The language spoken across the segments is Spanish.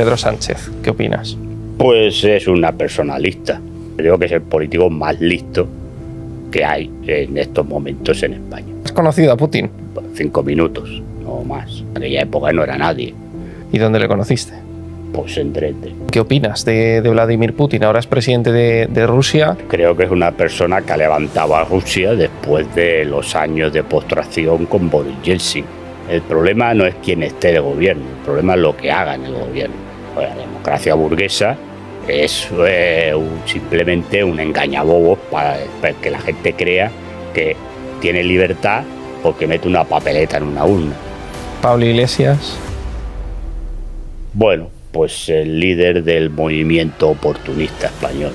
Pedro Sánchez, ¿qué opinas? Pues es una persona lista. Creo que es el político más listo que hay en estos momentos en España. ¿Has conocido a Putin? 5 minutos, no más. En aquella época no era nadie. ¿Y dónde le conociste? Pues en Dresde. ¿Qué opinas de Vladimir Putin? Ahora es presidente de Rusia. Creo que es una persona que ha levantado a Rusia después de los años de postración con Boris Yeltsin. El problema no es quién esté de gobierno, el problema es lo que haga en el gobierno. La democracia burguesa es simplemente un engañabobos para que la gente crea que tiene libertad porque mete una papeleta en una urna. Pablo Iglesias. Bueno, pues el líder del movimiento oportunista español.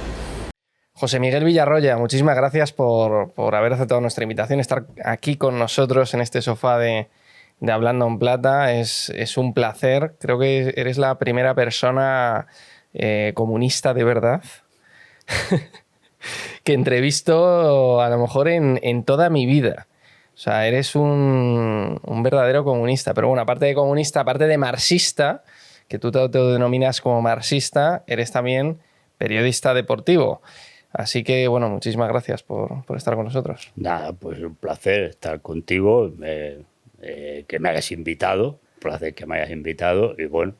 José Miguel Villarroya, muchísimas gracias por haber aceptado nuestra invitación, estar aquí con nosotros en este sofá de Hablando en Plata. Es un placer. Creo que eres la primera persona comunista de verdad que entrevisto a lo mejor en toda mi vida. O sea, eres un verdadero comunista. Pero bueno, aparte de comunista, aparte de marxista, que tú te denominas como marxista, eres también periodista deportivo. Así que, bueno, muchísimas gracias por estar con nosotros. Nada, pues un placer estar contigo, que me hayas invitado, un placer que me hayas invitado y bueno,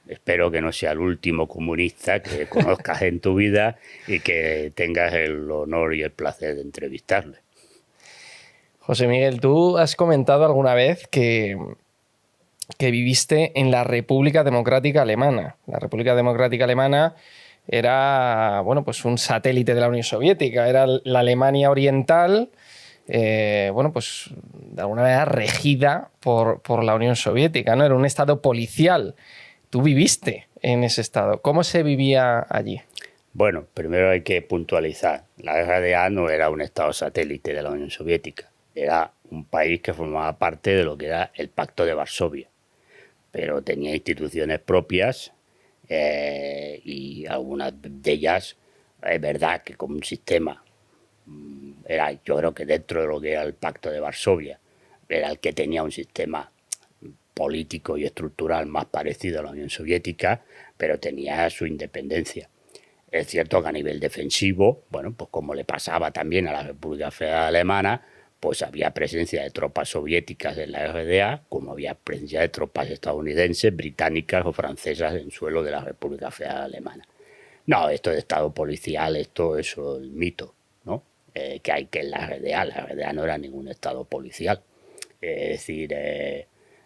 espero que no sea el último comunista que conozcas en tu vida y que tengas el honor y el placer de entrevistarle. José Miguel, tú has comentado alguna vez que viviste en la República Democrática Alemana. La República Democrática Alemana era, bueno, pues un satélite de la Unión Soviética, era la Alemania oriental, bueno, pues de alguna manera regida por la Unión Soviética, ¿no? Era un estado policial. Tú viviste en ese estado. ¿Cómo se vivía allí? Bueno, primero hay que puntualizar. La RDA no era un estado satélite de la Unión Soviética. Era un país que formaba parte de lo que era el Pacto de Varsovia, pero tenía instituciones propias y algunas de ellas es verdad que como un sistema era, yo creo que dentro de lo que era el Pacto de Varsovia, era el que tenía un sistema político y estructural más parecido a la Unión Soviética, pero tenía su independencia. Es cierto que a nivel defensivo, bueno, pues como le pasaba también a la República Federal Alemana, pues había presencia de tropas soviéticas en la RDA, como había presencia de tropas estadounidenses, británicas o francesas en suelo de la República Federal Alemana. No, esto de Estado policial, esto es el mito, ¿no? Que hay que en la RDA no era ningún Estado policial. Es decir,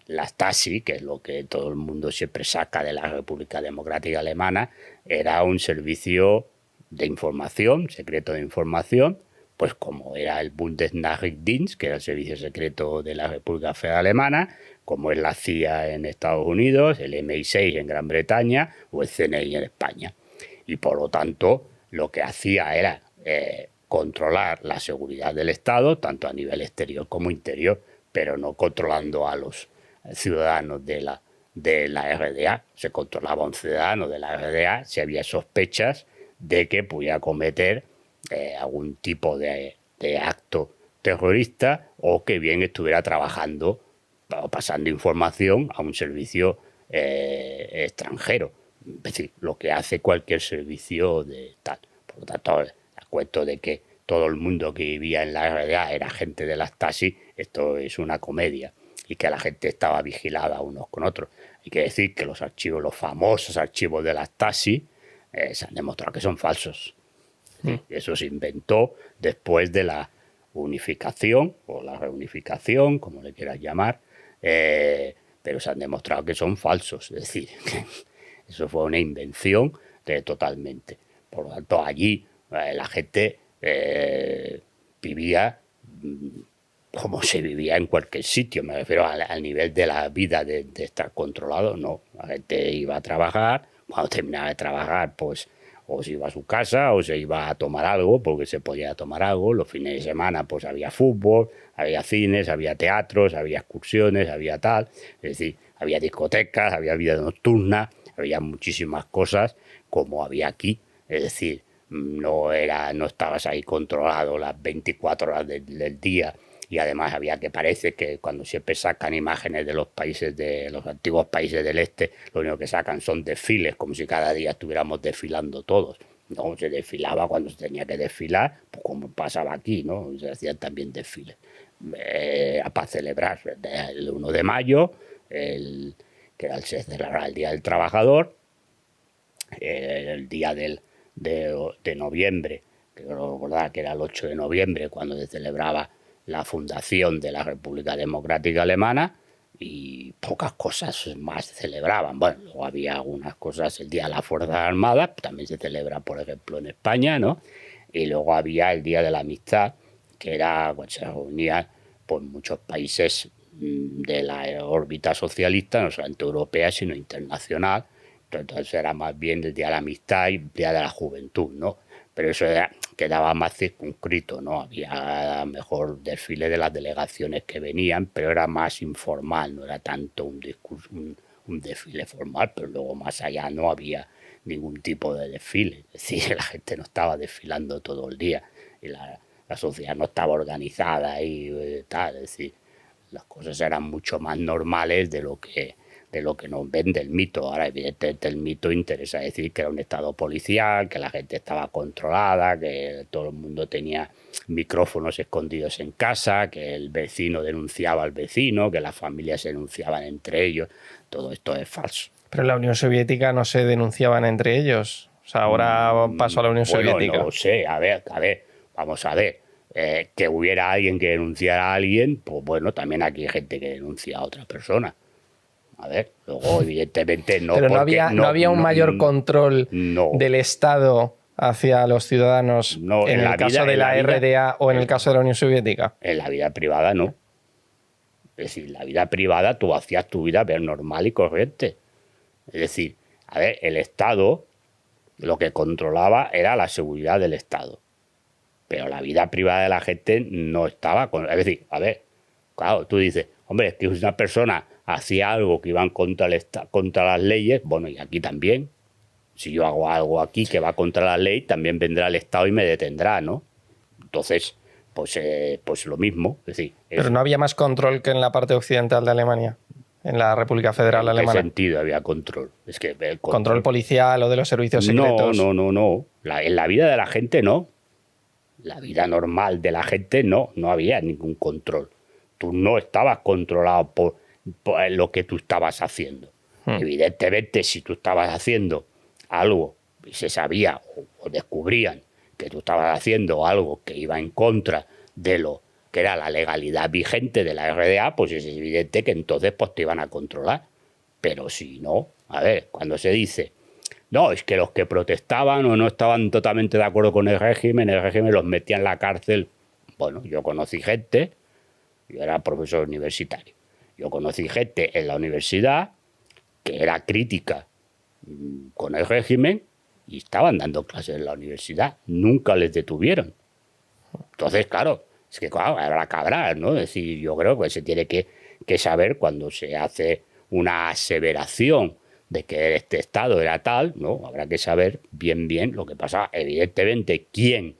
la Stasi, que es lo que todo el mundo siempre saca de la República Democrática Alemana, era un servicio de información, secreto de información, pues como era el Bundesnachrichtendienst, que era el servicio secreto de la República Federal Alemana, como es la CIA en Estados Unidos, el MI6 en Gran Bretaña o el CNI en España. Y por lo tanto, lo que hacía era controlar la seguridad del Estado, tanto a nivel exterior como interior, pero no controlando a los ciudadanos de la RDA. Se controlaba a un ciudadano de la RDA si había sospechas de que pudiera cometer algún tipo de acto terrorista o que bien estuviera trabajando o pasando información a un servicio extranjero. Es decir, lo que hace cualquier servicio de tal. Por lo tanto, el cuento de que todo el mundo que vivía en la RDA era gente de la Stasi, esto es una comedia, y que la gente estaba vigilada unos con otros. Hay que decir que los archivos, los famosos archivos de la Stasi, se han demostrado que son falsos. Eso se inventó después de la unificación o la reunificación, como le quieras llamar, pero se han demostrado que son falsos. Es decir, que eso fue una invención totalmente. Por lo tanto, allí la gente vivía como se vivía en cualquier sitio. Me refiero al nivel de la vida de estar controlado. No, la gente iba a trabajar. Cuando terminaba de trabajar, pues o se iba a su casa o se iba a tomar algo, porque se podía tomar algo. Los fines de semana pues había fútbol, había cines, había teatros, había excursiones, había tal. Es decir, había discotecas, había vida nocturna, había muchísimas cosas como había aquí. Es decir, no estabas ahí controlado las 24 horas del día y además había que parece que cuando siempre sacan imágenes de los países de los antiguos países del este, lo único que sacan son desfiles, como si cada día estuviéramos desfilando todos. No, se desfilaba cuando se tenía que desfilar, pues como pasaba aquí, ¿no? Se hacían también desfiles para celebrar el 1 de mayo, se celebraba el Día del Trabajador, el día de noviembre, creo recordar que era el 8 de noviembre, cuando se celebraba la fundación de la República Democrática Alemana, y pocas cosas más se celebraban. Bueno, luego había algunas cosas, el Día de las Fuerzas Armadas, también se celebra, por ejemplo, en España, ¿no? Y luego había el Día de la Amistad, que era, pues, se reunía pues, muchos países de la órbita socialista, no solamente europea, sino internacional. Entonces era más bien el Día de la Amistad y el Día de la Juventud, ¿no? Pero eso quedaba más circunscrito, ¿no? Había mejor desfile de las delegaciones que venían, pero era más informal, no era tanto un desfile formal, pero luego más allá no había ningún tipo de desfile. Es decir, la gente no estaba desfilando todo el día y la sociedad no estaba organizada y tal. Es decir, las cosas eran mucho más normales de lo que nos vende el mito. Ahora, evidentemente, el mito interesa decir que era un estado policial, que la gente estaba controlada, que todo el mundo tenía micrófonos escondidos en casa, que el vecino denunciaba al vecino, que las familias se denunciaban entre ellos. Todo esto es falso. Pero en la Unión Soviética no se denunciaban entre ellos. O sea, ahora pasó a la Unión Soviética. No lo sé. A ver, vamos a ver. Que hubiera alguien que denunciara a alguien, pues bueno, también aquí hay gente que denuncia a otra persona. A ver, luego evidentemente no. Pero no había un mayor control del Estado hacia los ciudadanos en el caso de la RDA o en el caso de la Unión Soviética. En la vida privada no. Es decir, en la vida privada tú hacías tu vida normal y corriente. Es decir, a ver, el Estado lo que controlaba era la seguridad del Estado. Pero la vida privada de la gente no estaba. Es decir, a ver, claro, tú dices, hombre, es que una persona hacía algo que iba contra las leyes, bueno, y aquí también. Si yo hago algo aquí que va contra la ley, también vendrá el Estado y me detendrá, ¿no? Entonces, pues lo mismo. Es decir, pero no había más control que en la parte occidental de Alemania, en la República Federal Alemana. ¿En qué sentido había control? Es que control policial o de los servicios secretos. No. En la vida de la gente no. La vida normal de la gente no había ningún control. Tú no estabas controlado por lo que tú estabas haciendo. Evidentemente, si tú estabas haciendo algo y se sabía o descubrían que tú estabas haciendo algo que iba en contra de lo que era la legalidad vigente de la RDA, pues es evidente que entonces pues, te iban a controlar. Pero si no, a ver, cuando se dice, no, es que los que protestaban o no estaban totalmente de acuerdo con el régimen los metía en la cárcel. Bueno, yo conocí gente, yo era profesor universitario, yo conocí gente en la universidad que era crítica con el régimen y estaban dando clases en la universidad. Nunca les detuvieron. Entonces, claro, es que claro, habrá que hablar, ¿no? Es decir, yo creo que se tiene que saber cuando se hace una aseveración de que este Estado era tal, ¿no? Habrá que saber bien lo que pasaba. Evidentemente, quién,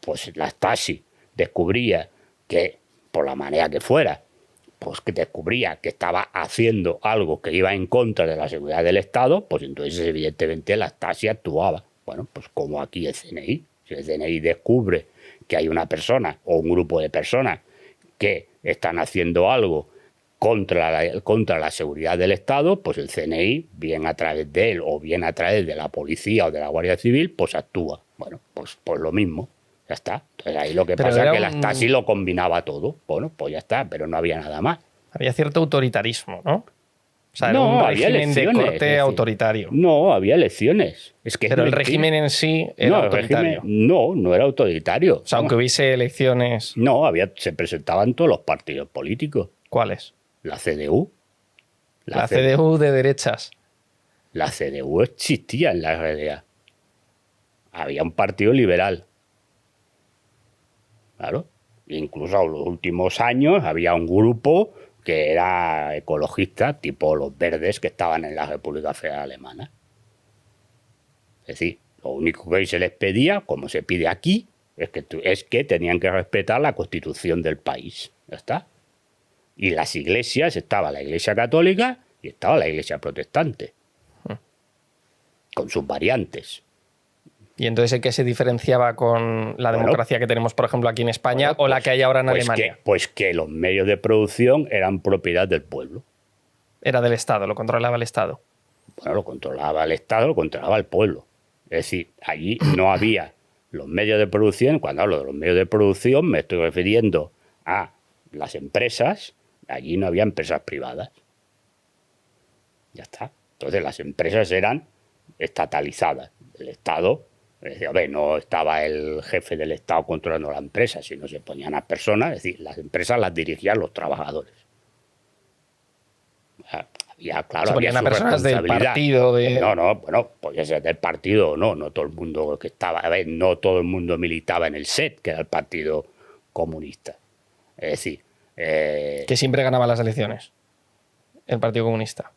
pues la Stasi descubría que, por la manera que fuera, pues que descubría que estaba haciendo algo que iba en contra de la seguridad del Estado, pues entonces evidentemente la Stasi actuaba. Bueno, pues como aquí el CNI. Si el CNI descubre que hay una persona o un grupo de personas que están haciendo algo contra la seguridad del Estado, pues el CNI, bien a través de él o bien a través de la policía o de la Guardia Civil, pues actúa. Bueno, pues lo mismo. Ya está. Entonces ahí lo que pasa es que la Stasi lo combinaba todo. Bueno, pues ya está, pero no había nada más. Había cierto autoritarismo, ¿no? O sea, era un régimen de corte autoritario. No, había elecciones. Pero el régimen en sí era autoritario. No era autoritario. O sea, aunque hubiese elecciones... No, se presentaban todos los partidos políticos. ¿Cuáles? La CDU. La CDU de derechas. La CDU existía en la RDA. Había un partido liberal. Claro. Incluso en los últimos años había un grupo que era ecologista, tipo los verdes que estaban en la República Federal Alemana. Es decir, lo único que se les pedía, como se pide aquí, Es que tenían que respetar la Constitución del país. Ya está. Y las iglesias, estaba la Iglesia Católica y estaba la Iglesia Protestante. Con sus variantes. ¿Y entonces en qué se diferenciaba con la democracia que tenemos, por ejemplo, aquí en España o la que hay ahora en Alemania? Pues que los medios de producción eran propiedad del pueblo. Era del Estado, lo controlaba el Estado. Bueno, lo controlaba el Estado, lo controlaba el pueblo. Es decir, allí no había los medios de producción. Cuando hablo de los medios de producción me estoy refiriendo a las empresas. Allí no había empresas privadas. Ya está. Entonces las empresas eran estatalizadas. El Estado, es decir, a ver, no estaba el jefe del Estado controlando la empresa, sino se ponían a personas, es decir, las empresas las dirigían los trabajadores. Claro, se ponían había a personas del partido de... No, bueno, podía ser del partido o no, no todo el mundo que estaba, a ver, no todo el mundo militaba en el SET, que era el Partido Comunista. Es decir, que siempre ganaba las elecciones, el Partido Comunista.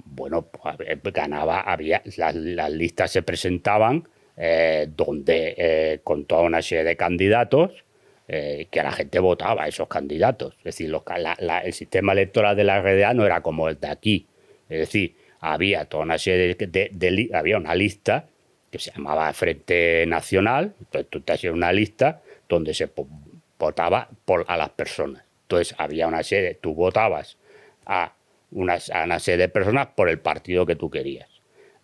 Bueno, pues ganaba, había las listas se presentaban donde con toda una serie de candidatos que la gente votaba a esos candidatos. Es decir, el sistema electoral de la RDA no era como el de aquí. Es decir, había toda una serie había una lista que se llamaba Frente Nacional. Entonces tú te hacías una lista donde se votaba a las personas. Entonces había una serie, tú votabas a una serie de personas por el partido que tú querías.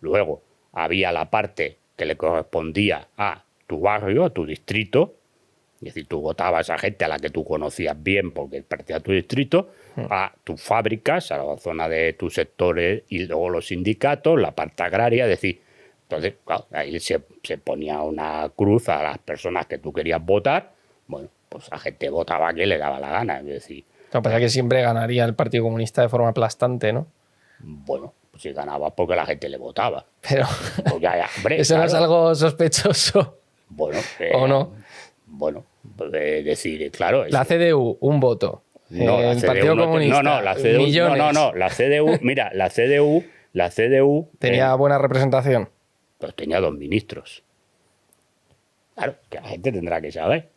Luego había la parte que le correspondía a tu barrio, a tu distrito, es decir, tú votabas a gente a la que tú conocías bien porque pertenecía a tu distrito, a tus fábricas, a la zona de tus sectores y luego los sindicatos, la parte agraria, es decir, entonces claro, ahí se ponía una cruz a las personas que tú querías votar, bueno, pues la gente votaba a quien le daba la gana, es decir, Lo que pasa es que siempre ganaría el Partido Comunista de forma aplastante, ¿no? Bueno, pues si ganaba porque la gente le votaba. Pero pues hombre, eso claro. No es algo sospechoso. Bueno, ¿o no? Bueno, decir, claro. La CDU, un voto. No, el Partido Comunista. No, la CDU. Millones. No, la CDU, mira, la CDU. ¿Tenía buena representación? Pues tenía 2 ministros. Claro, que la gente tendrá que saber.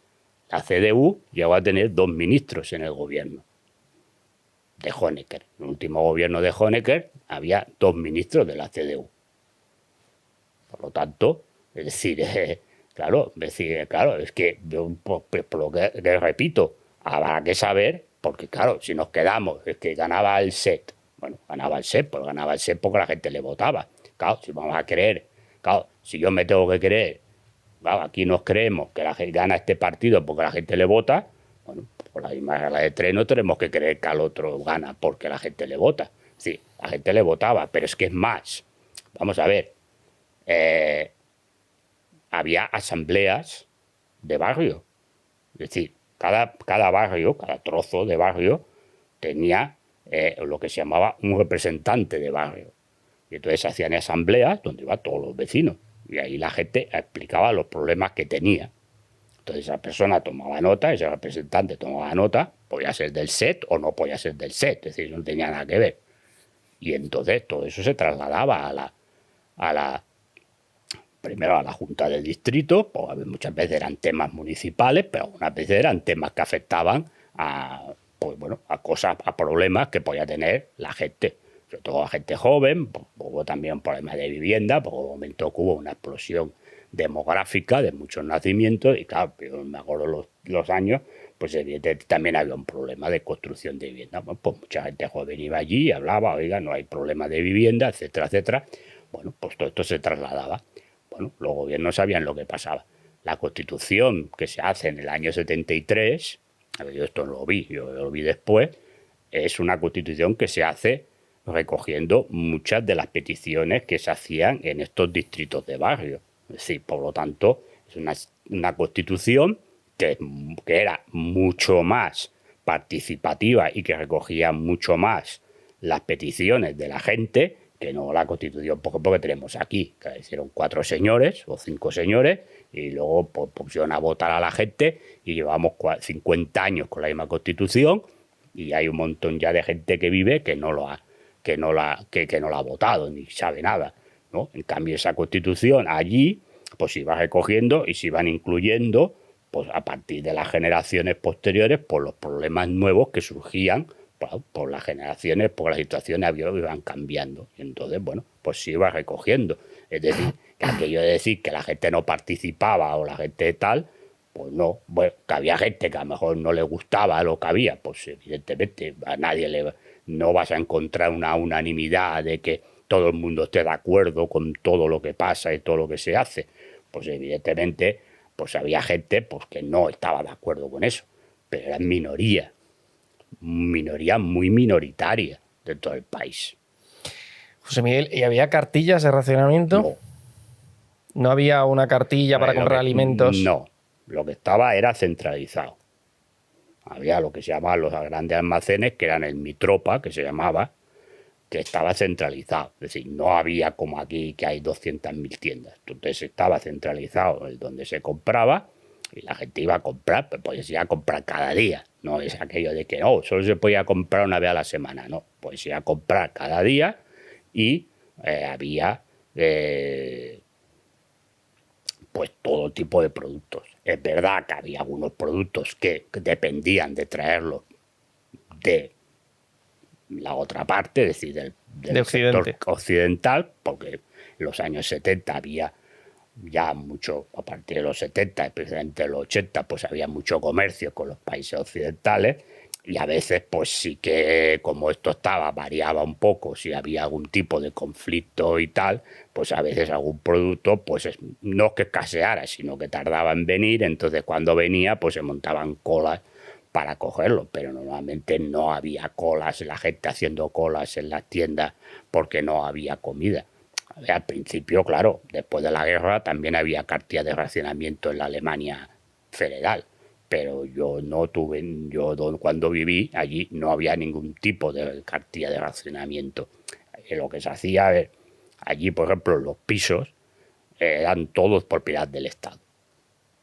La CDU llegó a tener 2 ministros en el gobierno de Honecker. En el último gobierno de Honecker había 2 ministros de la CDU. Por lo tanto, es decir, claro, es que, por lo que repito, habrá que saber, porque claro, si nos quedamos, es que ganaba el SET. Bueno, ganaba el SET porque la gente le votaba. Claro, si vamos a creer, claro, si yo me tengo que creer, claro, aquí nos creemos que la gente gana este partido porque la gente le vota, bueno, por la misma regla de 3 no tenemos que creer que al otro gana porque la gente le vota. Sí, la gente le votaba, pero es que es más. Vamos a ver, había asambleas de barrio. Es decir, cada barrio, cada trozo de barrio tenía lo que se llamaba un representante de barrio. Y entonces se hacían asambleas donde iban todos los vecinos. Y ahí la gente explicaba los problemas que tenía. Entonces esa persona tomaba nota, ese representante tomaba nota, podía ser del SET o no podía ser del SET, es decir, no tenía nada que ver. Y entonces todo eso se trasladaba primero a la Junta del Distrito, pues muchas veces eran temas municipales, pero algunas veces eran temas que afectaban a problemas que podía tener la gente, sobre todo la gente joven. Pues, hubo también problemas de vivienda, porque en un momento hubo una explosión demográfica de muchos nacimientos y claro, yo me acuerdo los años, pues evidentemente también había un problema de construcción de vivienda. Bueno, pues mucha gente joven iba allí y hablaba, oiga, no hay problema de vivienda, etcétera, etcétera. Bueno, pues todo esto se trasladaba. Bueno, los gobiernos sabían lo que pasaba. La Constitución que se hace en el año 73, a ver, yo esto no lo vi, yo lo vi después, es una Constitución que se hace recogiendo muchas de las peticiones que se hacían en estos distritos de barrio. Es decir, por lo tanto, es una Constitución que era mucho más participativa y que recogía mucho más las peticiones de la gente que no la Constitución, porque tenemos aquí, que hicieron 4 señores o 5 señores y luego pusieron a votar a la gente y llevamos 50 años con la misma Constitución y hay un montón ya de gente que vive que no la ha votado ni sabe nada, ¿no? En cambio, esa Constitución allí pues se iba recogiendo y se iban incluyendo pues a partir de las generaciones posteriores, por los problemas nuevos que surgían por las generaciones, por las situaciones iban cambiando. Y entonces, bueno, pues se iba recogiendo. Es decir, que aquello de decir que la gente no participaba o la gente tal, pues no. Bueno, que había gente que a lo mejor no le gustaba lo que había, pues evidentemente a nadie no vas a encontrar una unanimidad de que todo el mundo esté de acuerdo con todo lo que pasa y todo lo que se hace. Pues evidentemente, pues había gente pues, que no estaba de acuerdo con eso, pero eran minoría muy minoritaria de todo el país. José Miguel, ¿y había cartillas de racionamiento? No. ¿No había una cartilla para comprar alimentos? No, lo que estaba era centralizado. Había lo que se llamaban los grandes almacenes, que eran el Mitropa, que se llamaba, que estaba centralizado. Es decir, no había como aquí que hay 200.000 tiendas. Entonces estaba centralizado el donde se compraba y la gente iba a comprar, pues podía ir a comprar cada día. No es aquello de que no, solo se podía comprar una vez a la semana. No, pues ir a comprar cada día y había pues todo tipo de productos. Es verdad que había algunos productos que dependían de traerlos de la otra parte, es decir, del sector occidental, porque en los años 70 había ya mucho, a partir de los 70, especialmente de los 80, pues había mucho comercio con los países occidentales y a veces pues sí que como esto estaba, variaba un poco, si había algún tipo de conflicto y tal, pues a veces algún producto pues no es que escaseara, sino que tardaba en venir, entonces cuando venía pues se montaban colas para cogerlo, pero normalmente no había colas, la gente haciendo colas en las tiendas porque no había comida. Al principio, claro, después de la guerra también había cartillas de racionamiento en la Alemania federal, pero yo no tuve, cuando viví allí no había ningún tipo de cartilla de racionamiento. Lo que se hacía, allí, por ejemplo, los pisos eran todos propiedad del Estado.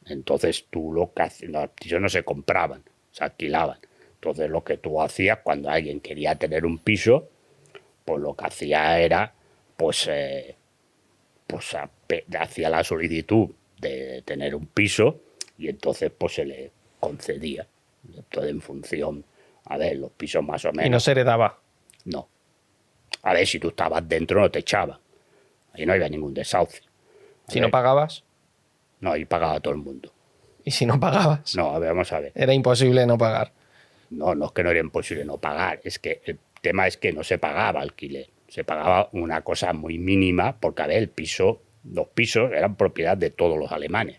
Entonces los pisos no se compraban, se alquilaban. Entonces lo que tú hacías cuando alguien quería tener un piso, pues lo que hacía era pues hacía la solicitud de tener un piso y entonces pues se le concedía. Entonces en función, a ver, los pisos más o menos... ¿Y no se heredaba? No. A ver, si tú estabas dentro no te echaban. Ahí no había ningún desahucio. Si no pagabas... No, ahí pagaba todo el mundo. ¿Y si no pagabas? No, a ver, vamos a ver. Era imposible no pagar. No, no es que no era imposible no pagar, es que el tema es que no se pagaba alquiler. Se pagaba una cosa muy mínima porque, a ver, los pisos eran propiedad de todos los alemanes.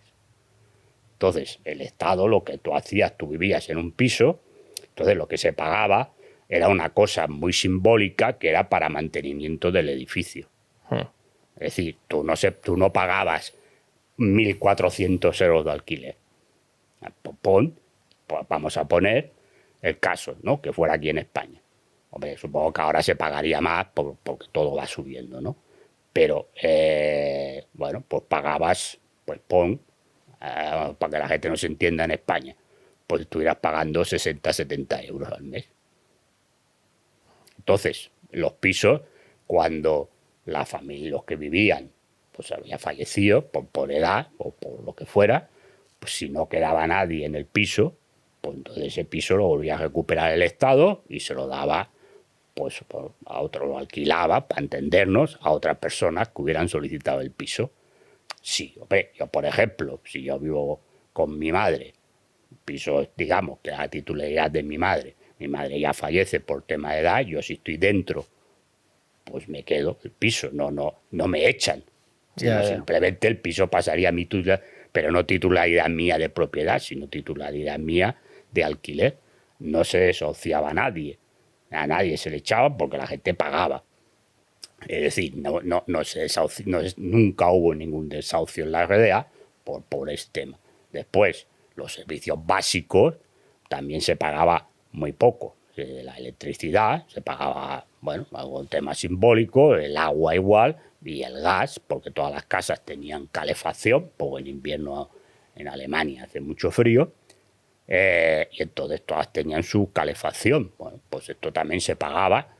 Entonces, el Estado, lo que tú hacías, tú vivías en un piso, entonces lo que se pagaba era una cosa muy simbólica que era para mantenimiento del edificio. Es decir, tú no pagabas 1.400 euros de alquiler. Pues vamos a poner el caso, ¿no? Que fuera aquí en España. Hombre, supongo que ahora se pagaría más porque todo va subiendo, ¿no? Pero, bueno, pues pagabas, pues para que la gente no se entienda en España, pues estuvieras pagando 60, 70 euros al mes. Entonces, los pisos, cuando la familia, los que vivían, pues había fallecido por edad o por lo que fuera, pues si no quedaba nadie en el piso, pues entonces ese piso lo volvía a recuperar el Estado y se lo daba pues a otro, lo alquilaba, para entendernos, a otras personas que hubieran solicitado el piso. Sí, hombre, yo por ejemplo, si yo vivo con mi madre, piso, digamos, que la titularidad de mi madre ya fallece por tema de edad, yo si estoy dentro, pues me quedo el piso, no me echan. Ya. Simplemente el piso pasaría a mi titularidad, pero no titularidad mía de propiedad, sino titularidad mía de alquiler. No se desahuciaba a nadie se le echaba porque la gente pagaba. Es decir, nunca hubo ningún desahucio en la RDA por este tema. Después, los servicios básicos también se pagaba muy poco. La electricidad se pagaba, bueno, algún tema simbólico, el agua igual y el gas, porque todas las casas tenían calefacción, porque en invierno en Alemania hace mucho frío. Y entonces todas tenían su calefacción. Bueno, pues esto también se pagaba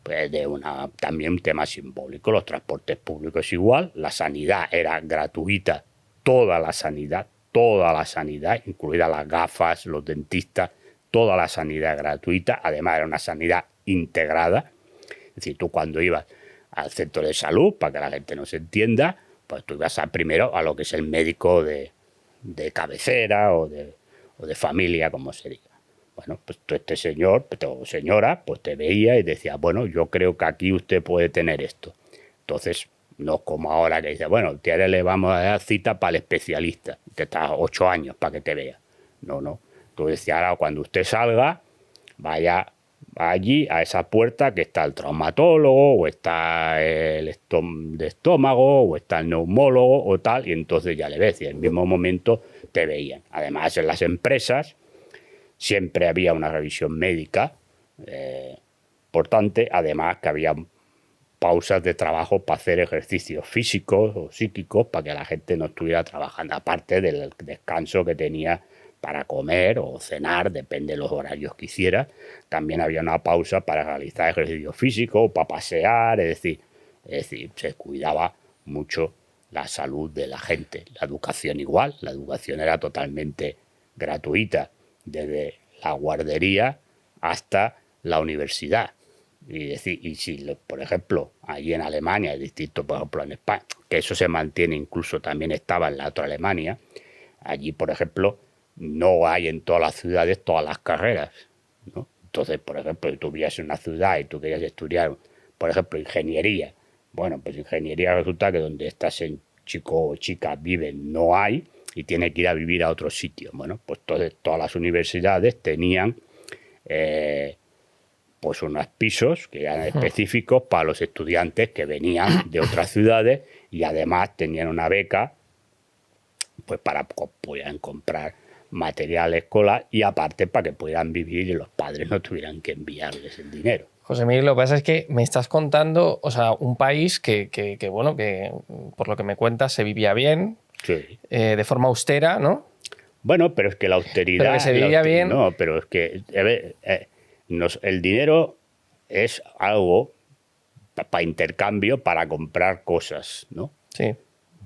pues también un tema simbólico. Los transportes públicos igual, la sanidad era gratuita, toda la sanidad, toda la sanidad, incluidas las gafas, los dentistas, toda la sanidad gratuita. Además, era una sanidad integrada. Es decir, tú cuando ibas al centro de salud, para que la gente no se entienda, pues tú ibas primero a lo que es el médico de cabecera o de familia, como se diga. Bueno, pues este señor o señora pues te veía y decía, bueno, yo creo que aquí usted puede tener esto. Entonces, no como ahora que dice, bueno, le vamos a dar cita para el especialista. Te estás 8 años para que te vea. No, no. Tú decías, ahora cuando usted salga, vaya allí a esa puerta que está el traumatólogo o está el de estómago o está el neumólogo o tal, y entonces ya le ves y en el mismo momento te veían. Además, en las empresas siempre había una revisión médica importante, además que había pausas de trabajo para hacer ejercicios físicos o psíquicos para que la gente no estuviera trabajando, aparte del descanso que tenía para comer o cenar, depende de los horarios que hiciera. También había una pausa para realizar ejercicio físico, para pasear, es decir, se cuidaba mucho la salud de la gente. La educación igual, la educación era totalmente gratuita, desde la guardería hasta la universidad. Y si, por ejemplo, allí en Alemania, es distinto, por ejemplo, en España, que eso se mantiene, incluso también estaba en la otra Alemania, allí, por ejemplo, no hay en todas las ciudades todas las carreras, ¿no? Entonces, por ejemplo, si tú vivías en una ciudad y tú querías estudiar, por ejemplo, ingeniería, bueno, pues ingeniería resulta que donde estás en chico o chica viven no hay y tiene que ir a vivir a otro sitio. Bueno, pues entonces todas las universidades tenían pues unos pisos que eran específicos para los estudiantes que venían de otras ciudades y además tenían una beca pues para que pudieran comprar material escolar y aparte para que pudieran vivir y los padres no tuvieran que enviarles el dinero. José Miguel, lo que pasa es que me estás contando, o sea, un país que bueno, que por lo que me cuentas se vivía bien, sí. De forma austera, ¿no? Bueno, pero es que la austeridad... Pero que se vivía bien... No, pero es que el dinero es algo para intercambio, para comprar cosas, ¿no? Sí,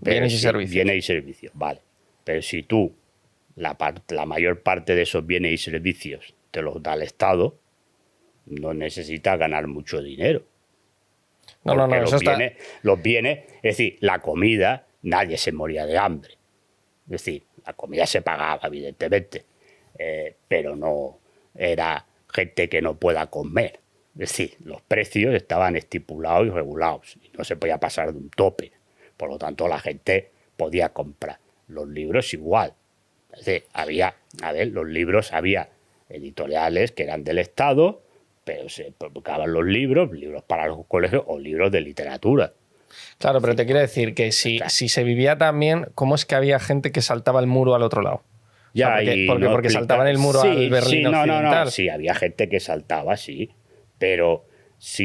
bienes y servicios. Bienes y servicios, vale. Pero si tú, la mayor parte de esos bienes y servicios te los da el Estado, no necesitas ganar mucho dinero. No, los bienes, es decir, la comida, nadie se moría de hambre. Es decir, la comida se pagaba, evidentemente, pero no era gente que no pueda comer. Es decir, los precios estaban estipulados y regulados y no se podía pasar de un tope. Por lo tanto, la gente podía comprar. Los libros igual. Es decir, los libros había editoriales que eran del Estado, pero se publicaban los libros para los colegios o libros de literatura. Claro, pero te quiero decir que si se vivía tan bien, ¿cómo es que había gente que saltaba el muro al otro lado? Ya, o sea, porque saltaban el muro al Berlín Occidental. No, sí, había gente que saltaba, sí, pero...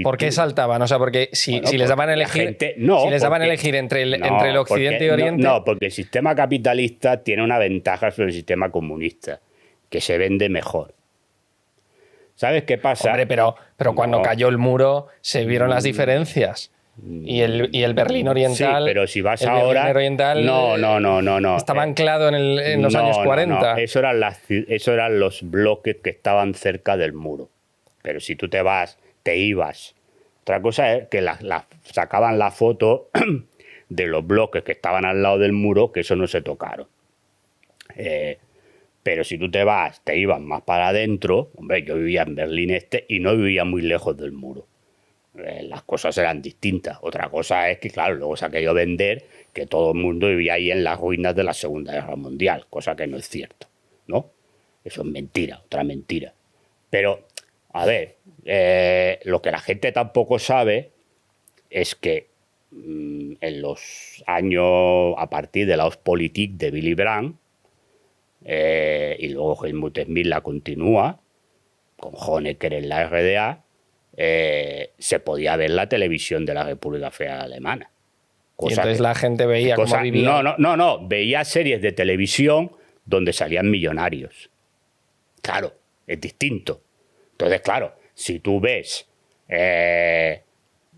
¿Por qué saltaban? O sea, porque si les daban a elegir, daban a elegir entre el Occidente y Oriente... No, porque el sistema capitalista tiene una ventaja sobre el sistema comunista, que se vende mejor. ¿Sabes qué pasa? Hombre, pero cuando cayó el muro se vieron las diferencias. Y el Berlín Oriental... Sí, pero si vas ahora... Oriental no. Estaba anclado en los años 40. No. Eso eran los bloques que estaban cerca del muro. Pero si tú te ibas. Otra cosa es que sacaban la foto de los bloques que estaban al lado del muro, que eso no se tocaron. Pero si tú te ibas más para adentro, hombre, yo vivía en Berlín Este y no vivía muy lejos del muro. Las cosas eran distintas. Otra cosa es que, claro, luego se ha querido vender que todo el mundo vivía ahí en las ruinas de la Segunda Guerra Mundial, cosa que no es cierto, ¿no? Eso es mentira, otra mentira. Pero, a ver, lo que la gente tampoco sabe es que en los años, a partir de la Ostpolitik de Willy Brandt, y luego Helmut Schmidt la continúa, con Honecker en la RDA, se podía ver la televisión de la República Federal Alemana. Y entonces la gente veía cómo vivía. No, veía series de televisión donde salían millonarios. Claro, es distinto. Entonces, claro, si tú ves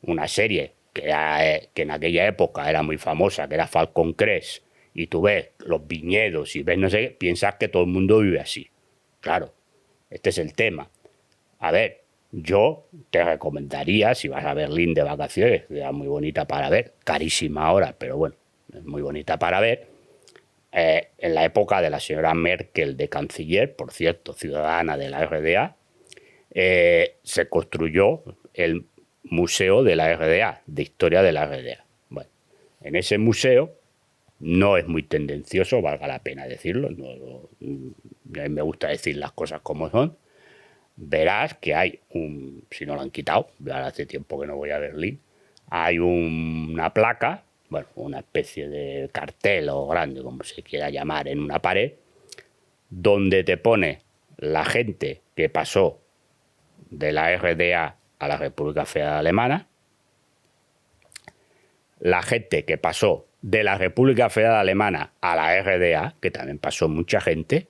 una serie que en aquella época era muy famosa, que era Falcon Crest, y tú ves los viñedos y ves no sé qué, piensas que todo el mundo vive así. Claro, este es el tema. A ver, yo te recomendaría, si vas a Berlín de vacaciones, ciudad muy bonita para ver, carísima ahora, pero bueno, es muy bonita para ver, en la época de la señora Merkel de canciller, por cierto, ciudadana de la RDA, se construyó el Museo de la RDA, de Historia de la RDA. Bueno, en ese museo no es muy tendencioso, valga la pena decirlo, a mí me gusta decir las cosas como son. Verás que hay si no lo han quitado, ahora hace tiempo que no voy a Berlín, hay una placa, bueno, una especie de cartel o grande, como se quiera llamar, en una pared, donde te pone la gente que pasó de la RDA a la República Federal Alemana, la gente que pasó de la República Federal Alemana a la RDA, que también pasó mucha gente,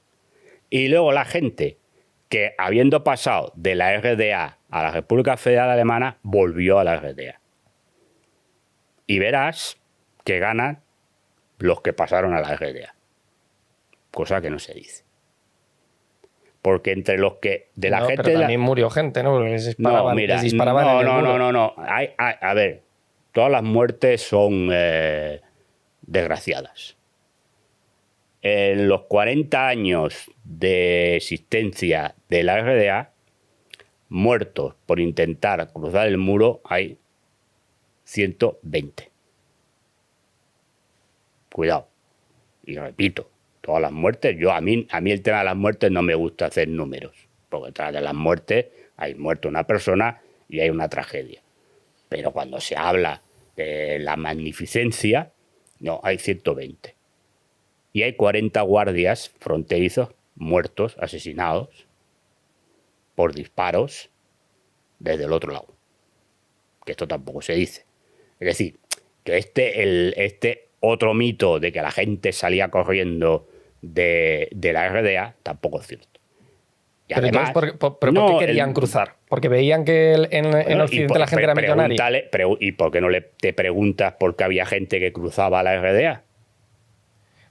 y luego la gente que, habiendo pasado de la RDA a la República Federal Alemana, volvió a la RDA. Y verás que ganan los que pasaron a la RDA. Cosa que no se dice. Porque entre los que... de la gente... Pero también murió gente, ¿no? Porque les disparaban, no, mira, les disparaban en el muro. no. A ver, todas las muertes son desgraciadas. En los 40 años de existencia de la RDA, muertos por intentar cruzar el muro hay 120. Cuidado. Y repito, todas las muertes, a mí el tema de las muertes no me gusta hacer números, porque detrás de las muertes hay muerto una persona y hay una tragedia. Pero cuando se habla de la magnificencia, no, hay 120. Y hay 40 guardias fronterizos muertos, asesinados, por disparos desde el otro lado. Que esto tampoco se dice. Es decir, que este otro mito de que la gente salía corriendo de la RDA tampoco es cierto. Y pero además, entonces, ¿por qué querían cruzar? Porque veían que en Occidente la gente era millonaria. ¿Y por qué no te preguntas por qué había gente que cruzaba la RDA?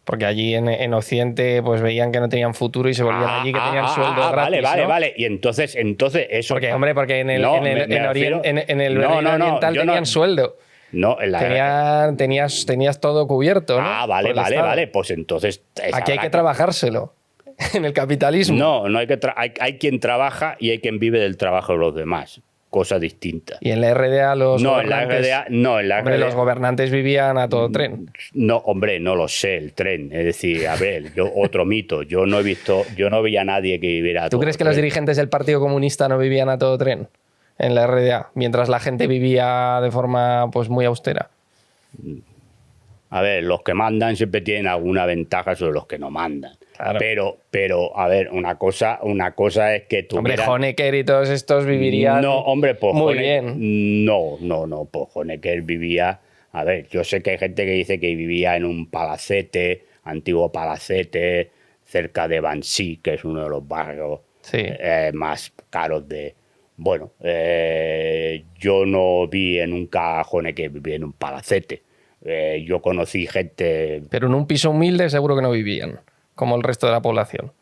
Porque allí en Occidente pues veían que no tenían futuro y se volvían allí, que tenían sueldo gratis, Vale. Y entonces eso... Porque en el Berlín Oriental tenían sueldo. No, tenías todo cubierto, ¿no? Vale. Pues entonces... Aquí hay que trabajárselo. En el capitalismo. No hay quien trabaja y hay quien vive del trabajo de los demás. Cosa distinta. Y en la RDA los los gobernantes vivían a todo tren. No, hombre, no lo sé, el tren. Es decir, a ver, otro mito. Yo no veía a nadie que viviera a todo tren. ¿Tú crees que los dirigentes del Partido Comunista no vivían a todo tren en la RDA, mientras la gente vivía de forma pues muy austera? A ver, los que mandan siempre tienen alguna ventaja sobre los que no mandan. Claro. Pero a ver, una cosa es que tú... Hombre, Honecker y todos estos vivirían muy bien. No, pues Honecker vivía... A ver, yo sé que hay gente que dice que vivía en un palacete, antiguo palacete, cerca de Bansi, que es uno de los barrios más caros de... Bueno, yo no vi nunca a Honecker vivir en un palacete. Yo conocí gente... Pero en un piso humilde seguro que no vivían, como el resto de la población.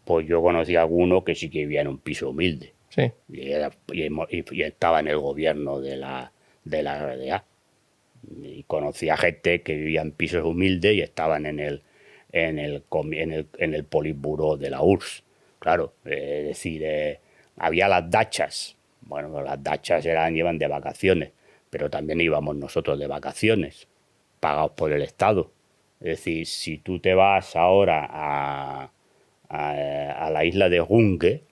Pues yo conocí a alguno que sí que vivía en un piso humilde. Sí. Y estaba en el gobierno de la RDA. Y conocí a gente que vivía en pisos humildes y estaban en el politburó de la URSS. Claro, es decir, había las dachas. Bueno, las dachas iban de vacaciones, pero también íbamos nosotros de vacaciones, pagados por el Estado. Es decir, si tú te vas ahora a la isla de Runge,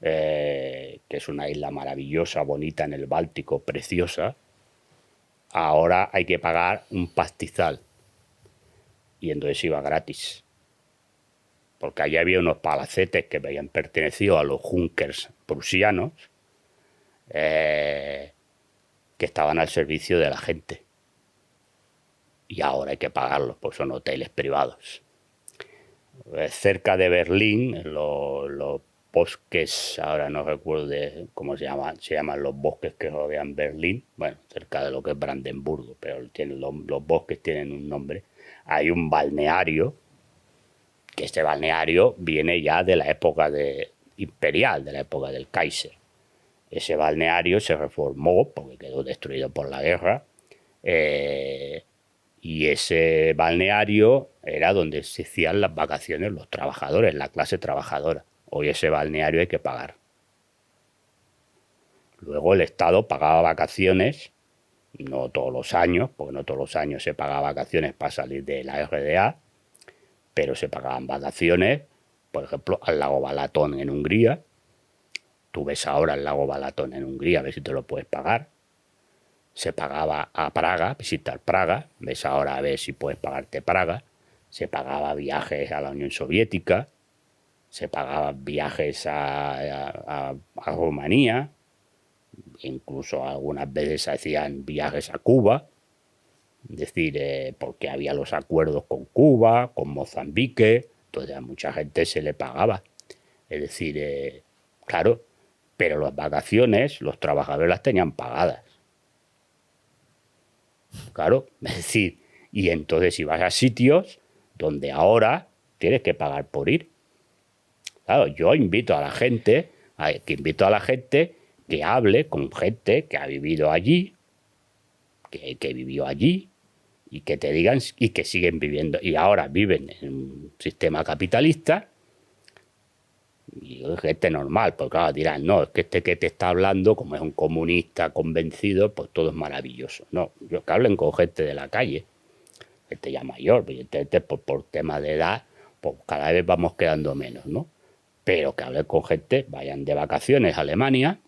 que es una isla maravillosa, bonita en el Báltico, preciosa, ahora hay que pagar un pastizal. Y entonces iba gratis. Porque allí había unos palacetes que habían pertenecido a los Junkers prusianos, que estaban al servicio de la gente. Y ahora hay que pagarlos, pues son hoteles privados. Cerca de Berlín, los bosques, ahora no recuerdo cómo se llaman los bosques que rodean Berlín, bueno, cerca de lo que es Brandenburgo, pero los bosques tienen un nombre. Hay un balneario, que este balneario viene ya de la época imperial, de la época del Kaiser. Ese balneario se reformó porque quedó destruido por la guerra, y ese balneario era donde se hacían las vacaciones los trabajadores, la clase trabajadora. Hoy ese balneario hay que pagar. Luego el Estado pagaba vacaciones, no todos los años, porque no todos los años se pagaba vacaciones para salir de la RDA, pero se pagaban vacaciones, por ejemplo, al lago Balatón en Hungría. Tú ves ahora el lago Balatón en Hungría, a ver si te lo puedes pagar. Se pagaba a Praga, visitar Praga, ves ahora a ver si puedes pagarte Praga. Se pagaba viajes a la Unión Soviética, se pagaban viajes a Rumanía, incluso algunas veces se hacían viajes a Cuba, es decir, porque había los acuerdos con Cuba, con Mozambique, entonces a mucha gente se le pagaba. Es decir, claro, pero las vacaciones los trabajadores las tenían pagadas. Claro, es decir, y entonces ibas a sitios donde ahora tienes que pagar por ir. Claro, yo invito a la gente que hable con gente que ha vivido allí, que vivió allí, y que te digan, y que siguen viviendo, y ahora viven en un sistema capitalista, y es gente normal, porque claro, dirán, no, es que este que te está hablando, como es un comunista convencido, pues todo es maravilloso. No, yo que hablen con gente de la calle, gente ya mayor, evidentemente por tema de edad, pues cada vez vamos quedando menos, ¿no? Pero que hablen con gente, vayan de vacaciones a Alemania,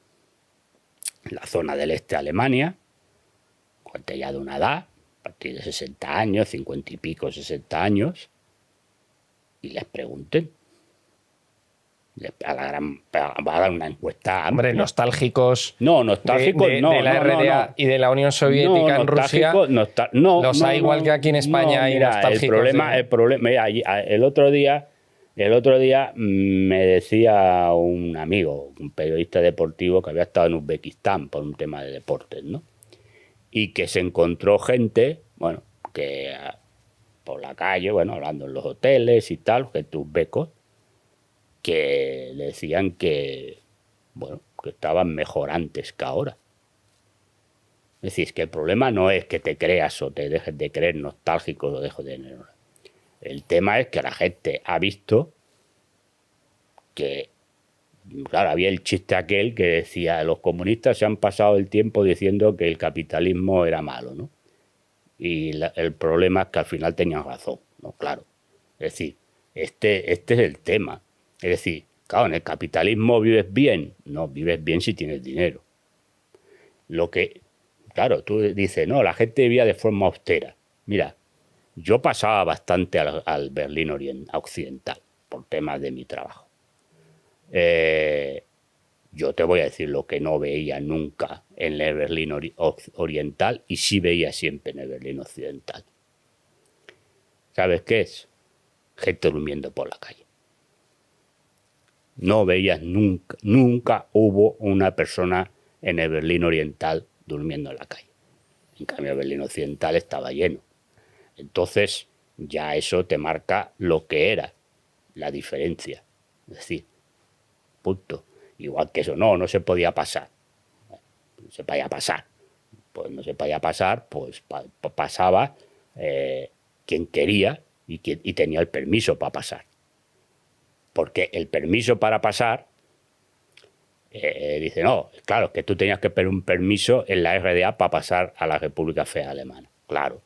la zona del este de Alemania, gente ya de una edad, a partir de 60 años, 50 y pico, 60 años, y les pregunten. Va a dar una encuesta amplia. Hombre, nostálgicos. No, nostálgicos de no. De la RDA no. y de la Unión Soviética en Rusia. Los hay igual que aquí en España hay nostálgicos. El problema, mira, el otro día me decía un amigo, un periodista deportivo que había estado en Uzbekistán por un tema de deportes, ¿no? Y que se encontró gente, bueno, que por la calle, bueno, hablando en los hoteles y tal, gente uzbecos, que le decían que, bueno, que estaban mejor antes que ahora. Es decir, que el problema no es que te creas o te dejes de creer nostálgico o dejes de creer. El tema es que la gente ha visto que, claro, había el chiste aquel que decía, los comunistas se han pasado el tiempo diciendo que el capitalismo era malo, ¿no? Y el problema es que al final tenían razón, ¿no? Claro. Es decir, este es el tema. Es decir, claro, en el capitalismo vives bien. No, vives bien si tienes dinero. Lo que, claro, tú dices, no, la gente vivía de forma austera. Mira, yo pasaba bastante al Berlín occidental por temas de mi trabajo. Yo te voy a decir lo que no veía nunca en el Berlín oriental y sí veía siempre en el Berlín occidental. ¿Sabes qué es? Gente durmiendo por la calle. No veías nunca hubo una persona en el Berlín oriental durmiendo en la calle. En cambio, el Berlín occidental estaba lleno. Entonces, ya eso te marca lo que era la diferencia. Es decir, punto. Igual que eso, no se podía pasar. No se podía pasar. Pues no se podía pasar, pues pasaba quien quería y tenía el permiso para pasar. Porque el permiso para pasar, dice, no, claro, es que tú tenías que pedir un permiso en la RDA para pasar a la República Federal Alemana. Claro.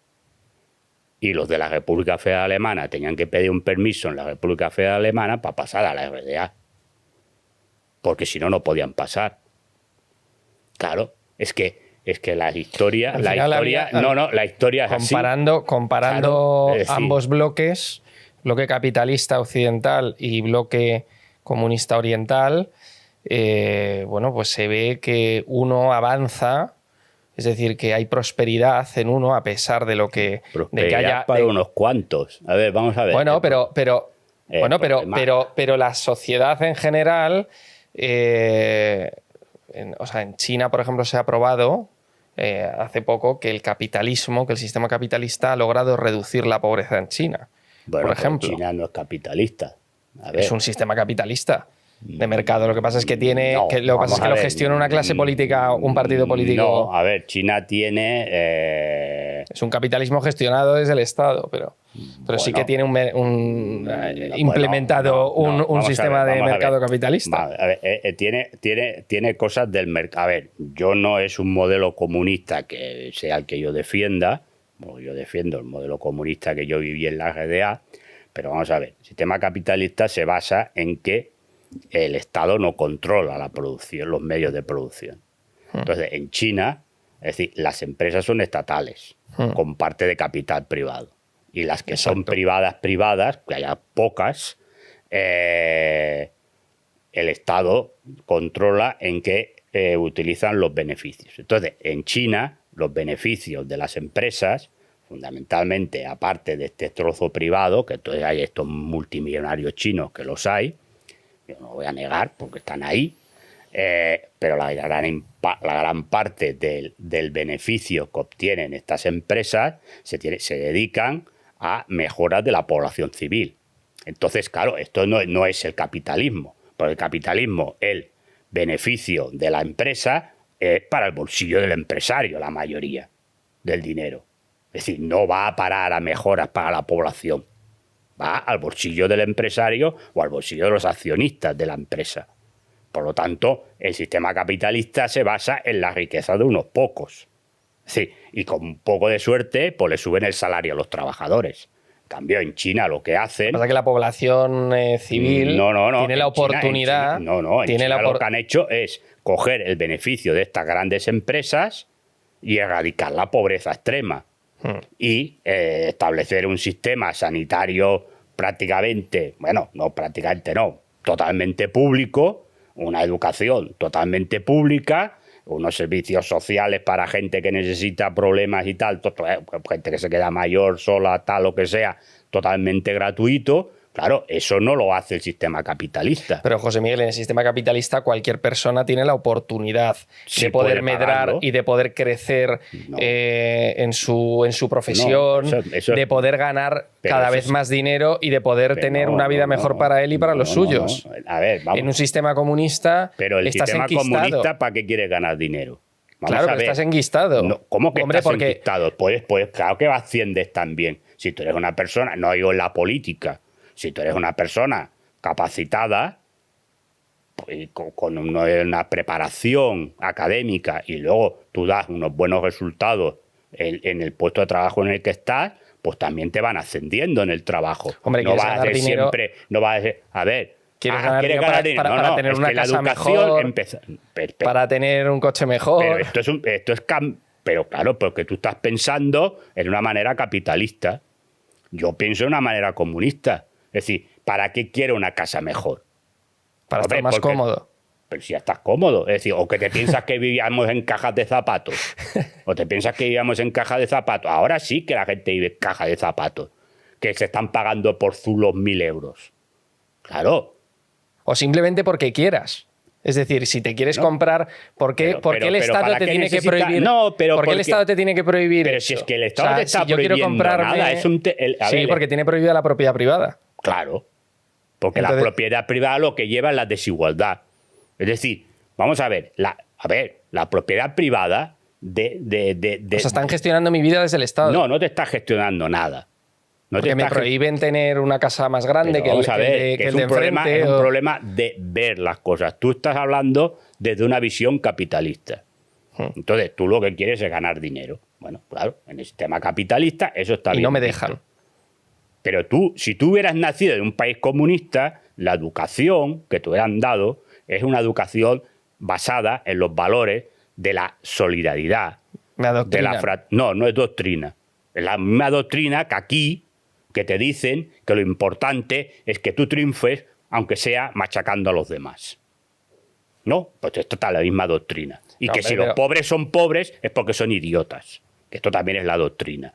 Y los de la República Federal Alemana tenían que pedir un permiso en la República Federal Alemana para pasar a la RDA. Porque si no, no podían pasar. Claro, es que la historia es así. Comparando claro, ambos bloques, bloque capitalista occidental y bloque comunista oriental, bueno, pues se ve que uno avanza, es decir, que hay prosperidad en uno a pesar de lo que... Prosperidad para unos cuantos. A ver, vamos a ver. Bueno, pero Bueno, pero la sociedad en general, o sea, en China, por ejemplo, se ha probado hace poco que el sistema capitalista ha logrado reducir la pobreza en China. Bueno, por ejemplo, China no es capitalista. A ver. es un sistema capitalista de mercado. Lo que pasa es que lo gestiona una clase política, un partido político. No, a ver, China tiene... Es un capitalismo gestionado desde el Estado, pero sí que tiene implementado un sistema de mercado capitalista. A ver, tiene cosas del mercado. A ver, yo no es un modelo comunista que sea el que yo defienda. Bueno, yo defiendo el modelo comunista que yo viví en la RDA, pero vamos a ver, el sistema capitalista se basa en que el Estado no controla la producción, los medios de producción. Entonces, en China, es decir, las empresas son estatales, con parte de capital privado. Y las que son privadas, que haya pocas, el Estado controla en qué utilizan los beneficios. Entonces, en China, los beneficios de las empresas, fundamentalmente, aparte de este trozo privado, que entonces hay estos multimillonarios chinos que los hay, yo no lo voy a negar porque están ahí, pero la gran parte del beneficio que obtienen estas empresas se dedican a mejoras de la población civil. Entonces, claro, esto no es el capitalismo. Porque el capitalismo, el beneficio de la empresa es para el bolsillo del empresario, la mayoría del dinero. Es decir, no va a parar a mejoras para la población. Va al bolsillo del empresario o al bolsillo de los accionistas de la empresa. Por lo tanto, el sistema capitalista se basa en la riqueza de unos pocos. Sí, y con un poco de suerte, pues le suben el salario a los trabajadores. En cambio, en China lo que hacen... Pasa que la población civil tiene la oportunidad... En China lo que han hecho es coger el beneficio de estas grandes empresas y erradicar la pobreza extrema. Y establecer un sistema sanitario totalmente público, una educación totalmente pública, unos servicios sociales para gente que necesita problemas y tal, gente que se queda mayor, sola, tal, lo que sea, totalmente gratuito. Claro, eso no lo hace el sistema capitalista. Pero, José Miguel, en el sistema capitalista cualquier persona tiene la oportunidad de poder medrar y de poder crecer en su profesión, de poder ganar cada vez más dinero y de poder tener una vida mejor para él y para los suyos. A ver, vamos. En un sistema comunista pero el estás sistema enquistado. Comunista, ¿para qué quieres ganar dinero? Claro, pero estás enquistado. No, ¿cómo que estás enquistado? Pues claro que asciendes también. Si tú eres una persona, no digo en la política, si tú eres una persona capacitada, pues, con una preparación académica y luego tú das unos buenos resultados en el puesto de trabajo en el que estás, pues también te van ascendiendo en el trabajo. Hombre, no vas a ser dinero, siempre, no vas a ser, a ver, ¿quieres ganar dinero para tener una casa mejor, para tener un coche mejor? Pero pero claro, porque tú estás pensando en una manera capitalista. Yo pienso en una manera comunista. Es decir, ¿para qué quiero una casa mejor? Para estar más cómodo. Pero si ya estás cómodo. Es decir, o que te piensas que vivíamos en cajas de zapatos. O te piensas que vivíamos en cajas de zapatos. Ahora sí que la gente vive en cajas de zapatos. Que se están pagando por zulos 1.000 euros. Claro. O simplemente porque quieras. Es decir, si te quieres comprar, ¿por qué el Estado te tiene que prohibir? ¿Por qué el Estado te tiene que prohibir? Pero si es que el Estado te está prohibiendo nada. Porque tiene prohibida la propiedad privada. Claro, porque la propiedad privada lo que lleva es la desigualdad. Es decir, vamos a ver, la propiedad privada están gestionando mi vida desde el Estado. No te está gestionando nada. Porque me prohíben tener una casa más grande que el de enfrente. Es un problema de ver las cosas. Tú estás hablando desde una visión capitalista. Entonces, tú lo que quieres es ganar dinero. Bueno, claro, en el sistema capitalista eso está bien. Y no me dejan. Pero si tú hubieras nacido en un país comunista, la educación que te hubieran dado es una educación basada en los valores de la solidaridad. ¿La doctrina? No es doctrina. Es la misma doctrina que aquí, que te dicen que lo importante es que tú triunfes, aunque sea machacando a los demás. No, pues esto está la misma doctrina. Y que si los pobres son pobres es porque son idiotas. Que esto también es la doctrina.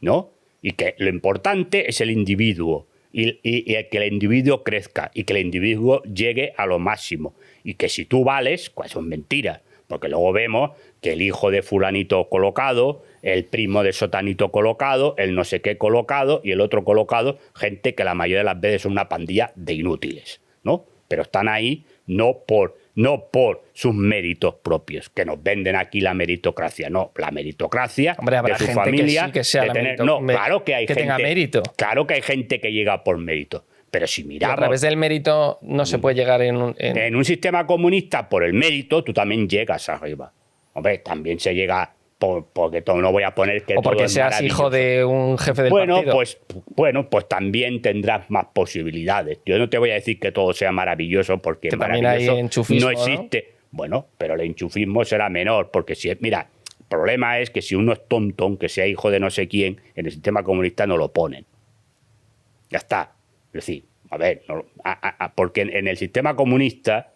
¿No? Y que lo importante es el individuo y que el individuo crezca y que el individuo llegue a lo máximo. Y que si tú vales, pues son mentiras. Porque luego vemos que el hijo de fulanito colocado, el primo de sotanito colocado, el no sé qué colocado y el otro colocado, gente que la mayoría de las veces son una pandilla de inútiles, ¿no? Pero están ahí no por sus méritos propios, que nos venden aquí la meritocracia. No, la meritocracia Hombre, de su gente familia. que sí que sea de la tener, merito- no, me- claro que hay que gente. tenga mérito. Claro que hay gente que llega por mérito. Pero si Y a miramos. través del mérito no se puede llegar En un sistema comunista, por el mérito, tú también llegas arriba. Hombre, también se llega porque todo, no voy a poner que o porque todo es seas hijo maravilloso. de un jefe del partido. Pues también tendrás más posibilidades. Yo no te voy a decir que todo sea maravilloso porque Que también hay maravilloso enchufismo, no existe. Bueno, pero el enchufismo será menor porque mira, el problema es que si uno es tonto, aunque sea hijo de no sé quién, en el sistema comunista no lo ponen. Ya está. Es decir, a ver, porque en el sistema comunista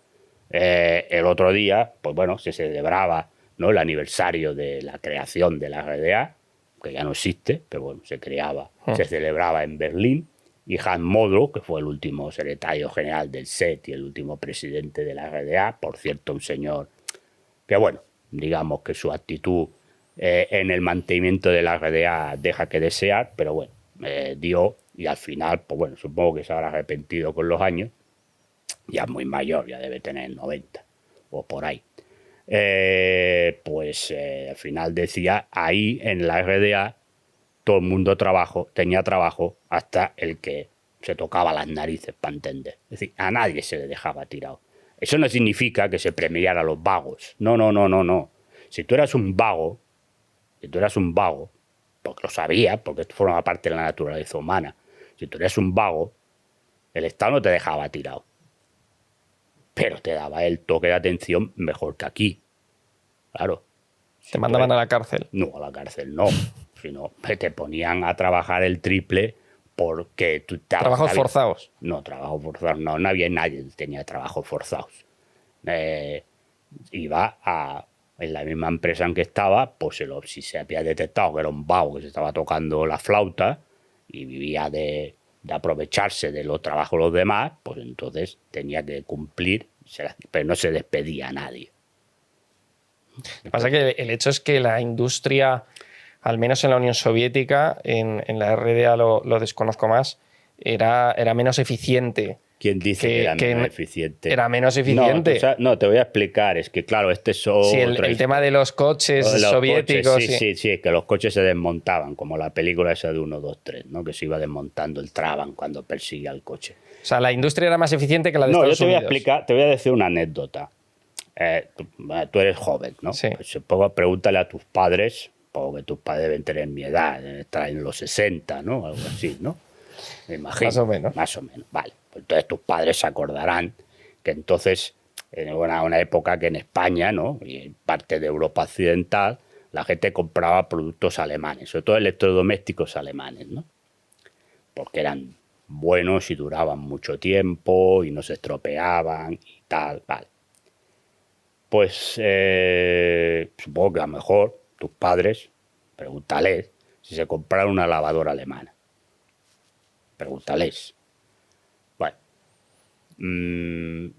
el otro día, pues bueno, se celebraba, ¿no?, el aniversario de la creación de la RDA, que ya no existe, pero bueno, se creaba, se celebraba en Berlín, y Hans Modrow, que fue el último secretario general del SET y el último presidente de la RDA, por cierto, un señor que, bueno, digamos que su actitud en el mantenimiento de la RDA deja que desear, pero bueno, dio, y al final, pues bueno, supongo que se habrá arrepentido con los años, ya es muy mayor, ya debe tener 90 o por ahí. Al final decía, ahí en la RDA todo el mundo tenía trabajo hasta el que se tocaba las narices, para entender. Es decir, a nadie se le dejaba tirado. Eso no significa que se premiara a los vagos. No. Si tú eras un vago, porque lo sabías, porque esto forma parte de la naturaleza humana, si tú eres un vago, el Estado no te dejaba tirado. Pero te daba el toque de atención mejor que aquí. Claro. Te mandaban a la cárcel. No, a la cárcel no. Sino que te ponían a trabajar el triple porque tú... ¿Trabajos forzados? No, trabajos forzados no. No había nadie que tenía trabajos forzados. Iba en la misma empresa en que estaba, pues si se había detectado que era un vago que se estaba tocando la flauta y vivía de aprovecharse de los trabajos de los demás, pues entonces tenía que cumplir, pero no se despedía a nadie. Lo que pasa es que el hecho es que la industria, al menos en la Unión Soviética, en la RDA lo desconozco más, era menos eficiente. ¿Quién dice que era menos eficiente? Era menos eficiente. No, te voy a explicar. Es que, claro, este es otro... Sí, el tema de los coches soviéticos... Coches, sí, que los coches se desmontaban, como la película esa de 1, 2, 3, ¿no? Que se iba desmontando el Trabant cuando perseguía el coche. O sea, la industria era más eficiente que la de Estados Unidos. Te voy a decir una anécdota. Tú eres joven, ¿no? Sí. Pues supongo, pregúntale a tus padres, porque tus padres deben tener mi edad, deben estar en los 60, ¿no? Algo así, ¿no? Me imagino. Más o menos, vale. Pues entonces tus padres se acordarán que entonces, en una época que en España, ¿no?, y en parte de Europa occidental, la gente compraba productos alemanes, sobre todo electrodomésticos alemanes, ¿no? Porque eran buenos y duraban mucho tiempo y no se estropeaban y tal, vale. Pues supongo que a lo mejor tus padres, pregúntales si se compraron una lavadora alemana. Pregúntales. Bueno,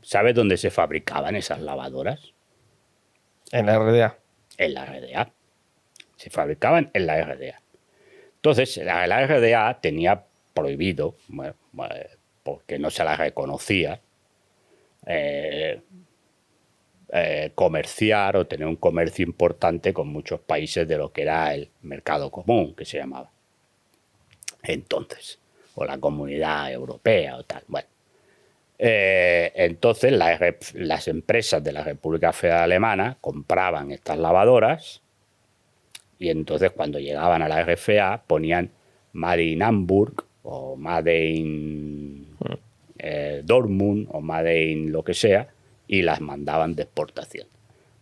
¿sabes dónde se fabricaban esas lavadoras? En la RDA. En la RDA. Se fabricaban en la RDA. Entonces, la RDA tenía prohibido, porque no se la reconocía, comerciar o tener un comercio importante con muchos países de lo que era el mercado común, que se llamaba entonces, o la Comunidad Europea o tal. Bueno, entonces las empresas de la República Federal Alemana compraban estas lavadoras y entonces cuando llegaban a la RFA ponían Made in Hamburg o Made in Dortmund o Made in lo que sea, y las mandaban de exportación.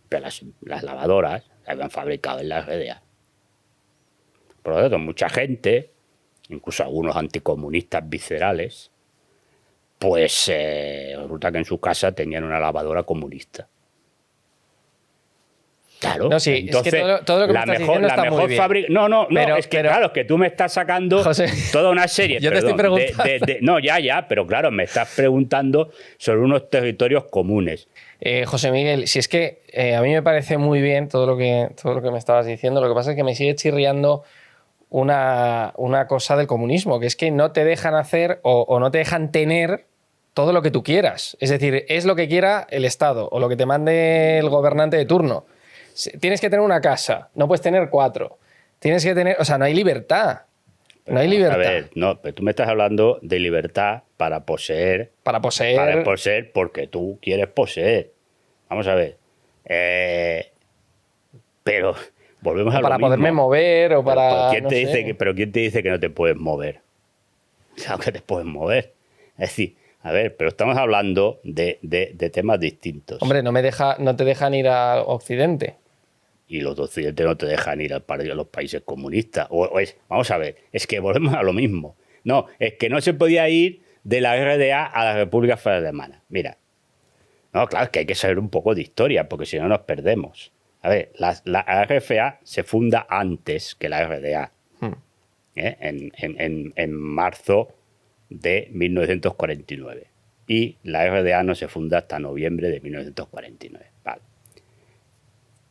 Pero las lavadoras se habían fabricado en la RDA. Por lo tanto, mucha gente, incluso algunos anticomunistas viscerales, pues resulta que en su casa tenían una lavadora comunista. Claro, No, sí, entonces, es que todo lo que me estás diciendo está muy bien. fábrica. No, es que claro, es que tú me estás sacando José, toda una serie. yo te estoy preguntando. No, ya, pero claro, me estás preguntando sobre unos territorios comunes. José Miguel, si es que a mí me parece muy bien todo lo que me estabas diciendo, lo que pasa es que me sigue chirriando una cosa del comunismo, que es que no te dejan hacer o no te dejan tener todo lo que tú quieras. Es decir, es lo que quiera el Estado o lo que te mande el gobernante de turno. Tienes que tener una casa, no puedes tener 4. Tienes que tener, o sea, no hay libertad. Pero no hay libertad. A ver, no, pero tú me estás hablando de libertad para poseer. Para poseer. Porque tú quieres poseer. Vamos a ver. Pero volvemos a lo para mismo. poderme mover o para. Pero ¿quién te dice que no te puedes mover? Claro que te puedes mover. Es decir, a ver, pero estamos hablando de temas distintos. Hombre, no te dejan ir a Occidente. Y los de Occidente no te dejan ir a los países comunistas. Vamos a ver, es que volvemos a lo mismo. No, es que no se podía ir de la RDA a la República Federal Alemana. Mira, no, claro, es que hay que saber un poco de historia, porque si no nos perdemos. A ver, la RFA se funda antes que la RDA, en marzo de 1949. Y la RDA no se funda hasta noviembre de 1949. Vale.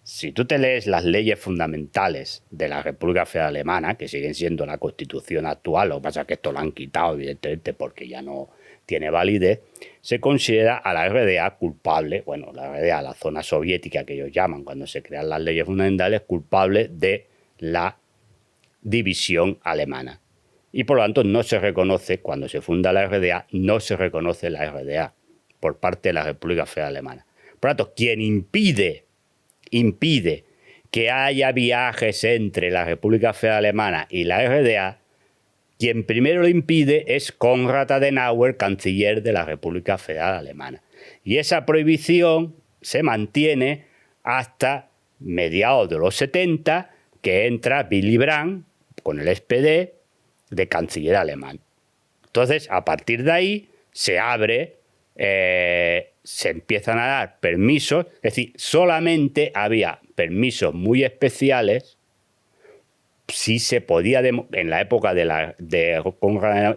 Si tú te lees las leyes fundamentales de la República Federal Alemana, que siguen siendo la Constitución actual, lo que pasa es que esto lo han quitado, evidentemente, porque ya no tiene validez, se considera a la RDA culpable, bueno, la RDA, la zona soviética que ellos llaman cuando se crean las leyes fundamentales, culpable de la división alemana. Y por lo tanto no se reconoce, cuando se funda la RDA, no se reconoce la RDA por parte de la República Federal Alemana. Por lo tanto, quien impide que haya viajes entre la República Federal Alemana y la RDA, quien primero lo impide es Konrad Adenauer, canciller de la República Federal Alemana. Y esa prohibición se mantiene hasta mediados de los 70, que entra Willy Brandt con el SPD de canciller alemán. Entonces, a partir de ahí se abre, se empiezan a dar permisos, es decir, solamente había permisos muy especiales si se podía, en la época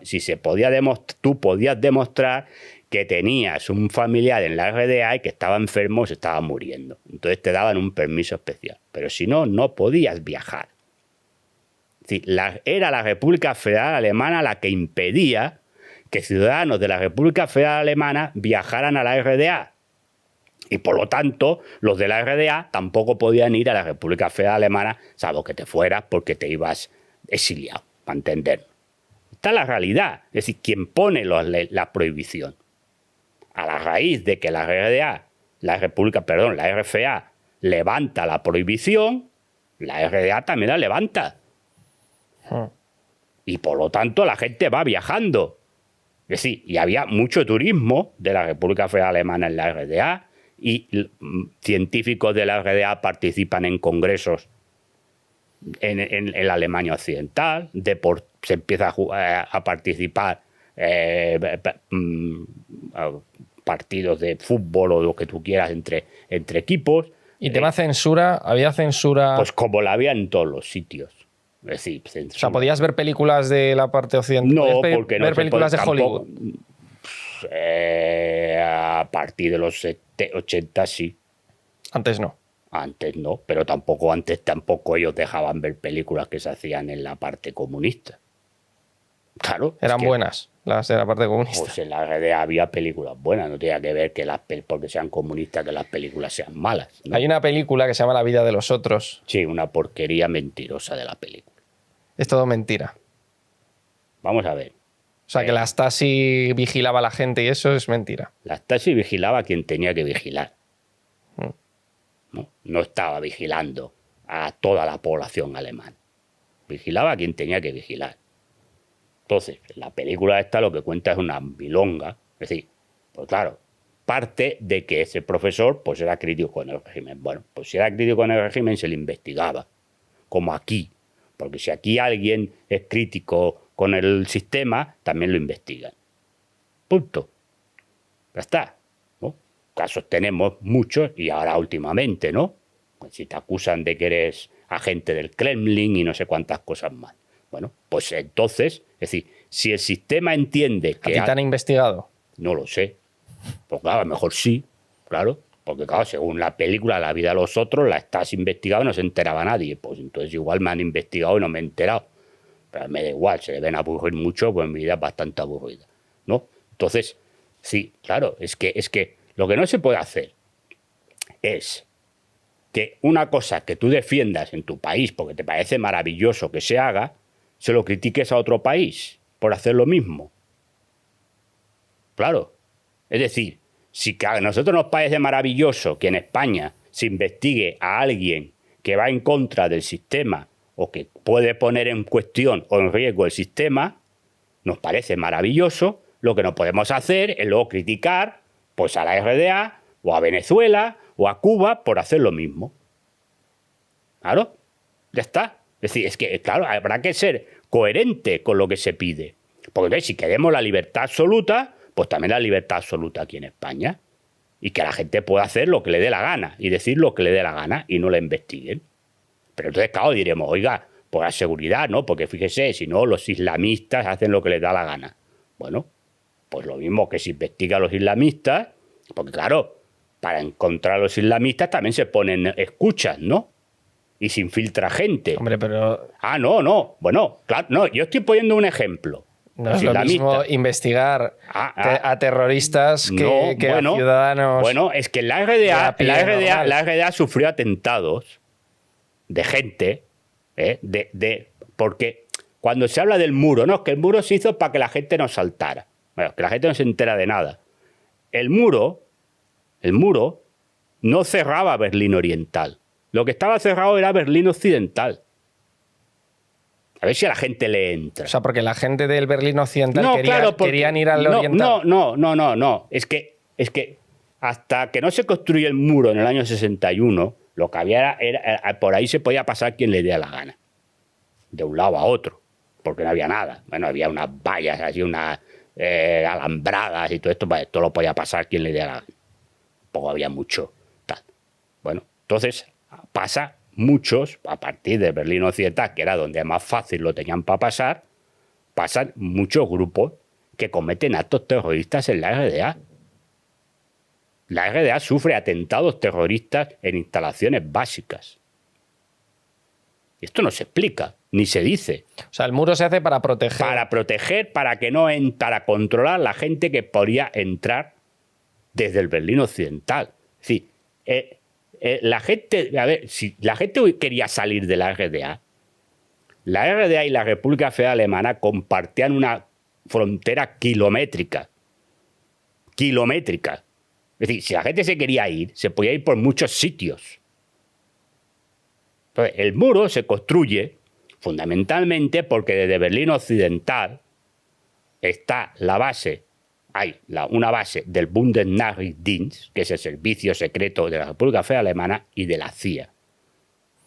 si se podía tú podías demostrar que tenías un familiar en la RDA y que estaba enfermo o se estaba muriendo. Entonces te daban un permiso especial. Pero si no, no podías viajar. Es decir, era la República Federal Alemana la que impedía que ciudadanos de la República Federal Alemana viajaran a la RDA. Y por lo tanto, los de la RDA tampoco podían ir a la República Federal Alemana, salvo que te fueras porque te ibas exiliado, para entenderlo. Esta es la realidad. Es decir, quien pone la prohibición a la raíz de que la RDA, la RFA, levanta la prohibición, la RDA también la levanta. Y por lo tanto la gente va viajando. Es decir, y había mucho turismo de la República Federal Alemana en la RDA, y científicos de la RDA participan en congresos en la Alemania Occidental, se empieza a participar partidos de fútbol o lo que tú quieras entre equipos. ¿Y tema censura? ¿Había censura? Pues como la había en todos los sitios. Es decir, o sea, ¿podías ver películas de la parte occidental? No, porque no ver películas de tampoco, Hollywood. A partir de los 80 sí. Antes no. Antes no, pero antes tampoco ellos dejaban ver películas que se hacían en la parte comunista. Claro. Eran buenas las de la parte comunista. Pues en la RDA había películas buenas, no tenía que ver que porque sean comunistas que las películas sean malas, ¿no? Hay una película que se llama La vida de los otros. Sí, una porquería mentirosa de la película. Es todo mentira. Vamos a ver. O sea, que la Stasi vigilaba a la gente y eso es mentira. La Stasi vigilaba a quien tenía que vigilar. No estaba vigilando a toda la población alemana. Vigilaba a quien tenía que vigilar. Entonces, la película esta lo que cuenta es una milonga. Es decir, pues claro, parte de que ese profesor pues era crítico con el régimen. Bueno, pues si era crítico con el régimen se le investigaba, como aquí. Porque si aquí alguien es crítico con el sistema, también lo investigan. Punto. Ya está, ¿no? Casos tenemos muchos y ahora últimamente, ¿no? Si te acusan de que eres agente del Kremlin y no sé cuántas cosas más. Bueno, pues entonces, es decir, si el sistema entiende que... ¿A ti te han investigado? No lo sé. Pues claro, a lo mejor sí, claro. Porque claro, según la película La vida de los otros, la estás investigado y no se enteraba nadie. Pues entonces igual me han investigado y no me he enterado. Pero me da igual, se deben aburrir mucho, pues mi vida es bastante aburrida, ¿no? Entonces, sí, claro, es que lo que no se puede hacer es que una cosa que tú defiendas en tu país porque te parece maravilloso que se haga, se lo critiques a otro país por hacer lo mismo. Claro. Es decir, si a nosotros nos parece maravilloso que en España se investigue a alguien que va en contra del sistema o que puede poner en cuestión o en riesgo el sistema, nos parece maravilloso. Lo que no podemos hacer es luego criticar pues, a la RDA o a Venezuela o a Cuba por hacer lo mismo. Claro, ya está. Es decir, es que, claro, habrá que ser coherente con lo que se pide. Porque entonces, si queremos la libertad absoluta, pues también la libertad absoluta aquí en España. Y que la gente pueda hacer lo que le dé la gana y decir lo que le dé la gana y no la investiguen. Pero entonces, claro, diremos, oiga, por la seguridad, ¿no? Porque fíjese, si no, los islamistas hacen lo que les da la gana. Bueno, pues lo mismo que se investiga a los islamistas, porque claro, para encontrar a los islamistas también se ponen escuchas, ¿no? Y se infiltra gente. Hombre, pero... Ah, no. Bueno, claro, no, yo estoy poniendo un ejemplo. No es lo mismo investigar a terroristas que a ciudadanos. Bueno, es que la RDA sufrió atentados de gente, porque cuando se habla del muro, no, es que el muro se hizo para que la gente no saltara. Bueno, que la gente no se entera de nada. El muro no cerraba Berlín Oriental. Lo que estaba cerrado era Berlín Occidental. A ver si a la gente le entra. O sea, porque la gente del Berlín Occidental querían ir al Oriental. No. Es que hasta que no se construyó el muro en el año 61, lo que había era por ahí se podía pasar quien le diera la gana. De un lado a otro. Porque no había nada. Bueno, había unas vallas, así unas alambradas y todo esto. Pues, esto lo podía pasar quien le diera la gana. Tampoco había mucho tal. Bueno, entonces pasa... Muchos, a partir de Berlín Occidental, que era donde más fácil lo tenían para pasar, pasan muchos grupos que cometen actos terroristas en la RDA. La RDA sufre atentados terroristas en instalaciones básicas. Esto no se explica, ni se dice. O sea, el muro se hace para proteger. Para proteger, para controlar la gente que podría entrar desde el Berlín Occidental. Es decir, la gente, a ver, si la gente quería salir de la RDA y la República Federal Alemana compartían una frontera kilométrica. Kilométrica. Es decir, si la gente se quería ir, se podía ir por muchos sitios. Entonces, el muro se construye fundamentalmente porque desde Berlín Occidental está la base. Hay una base del Bundesnachrichtendienst, que es el servicio secreto de la República Federal Alemana, y de la CIA,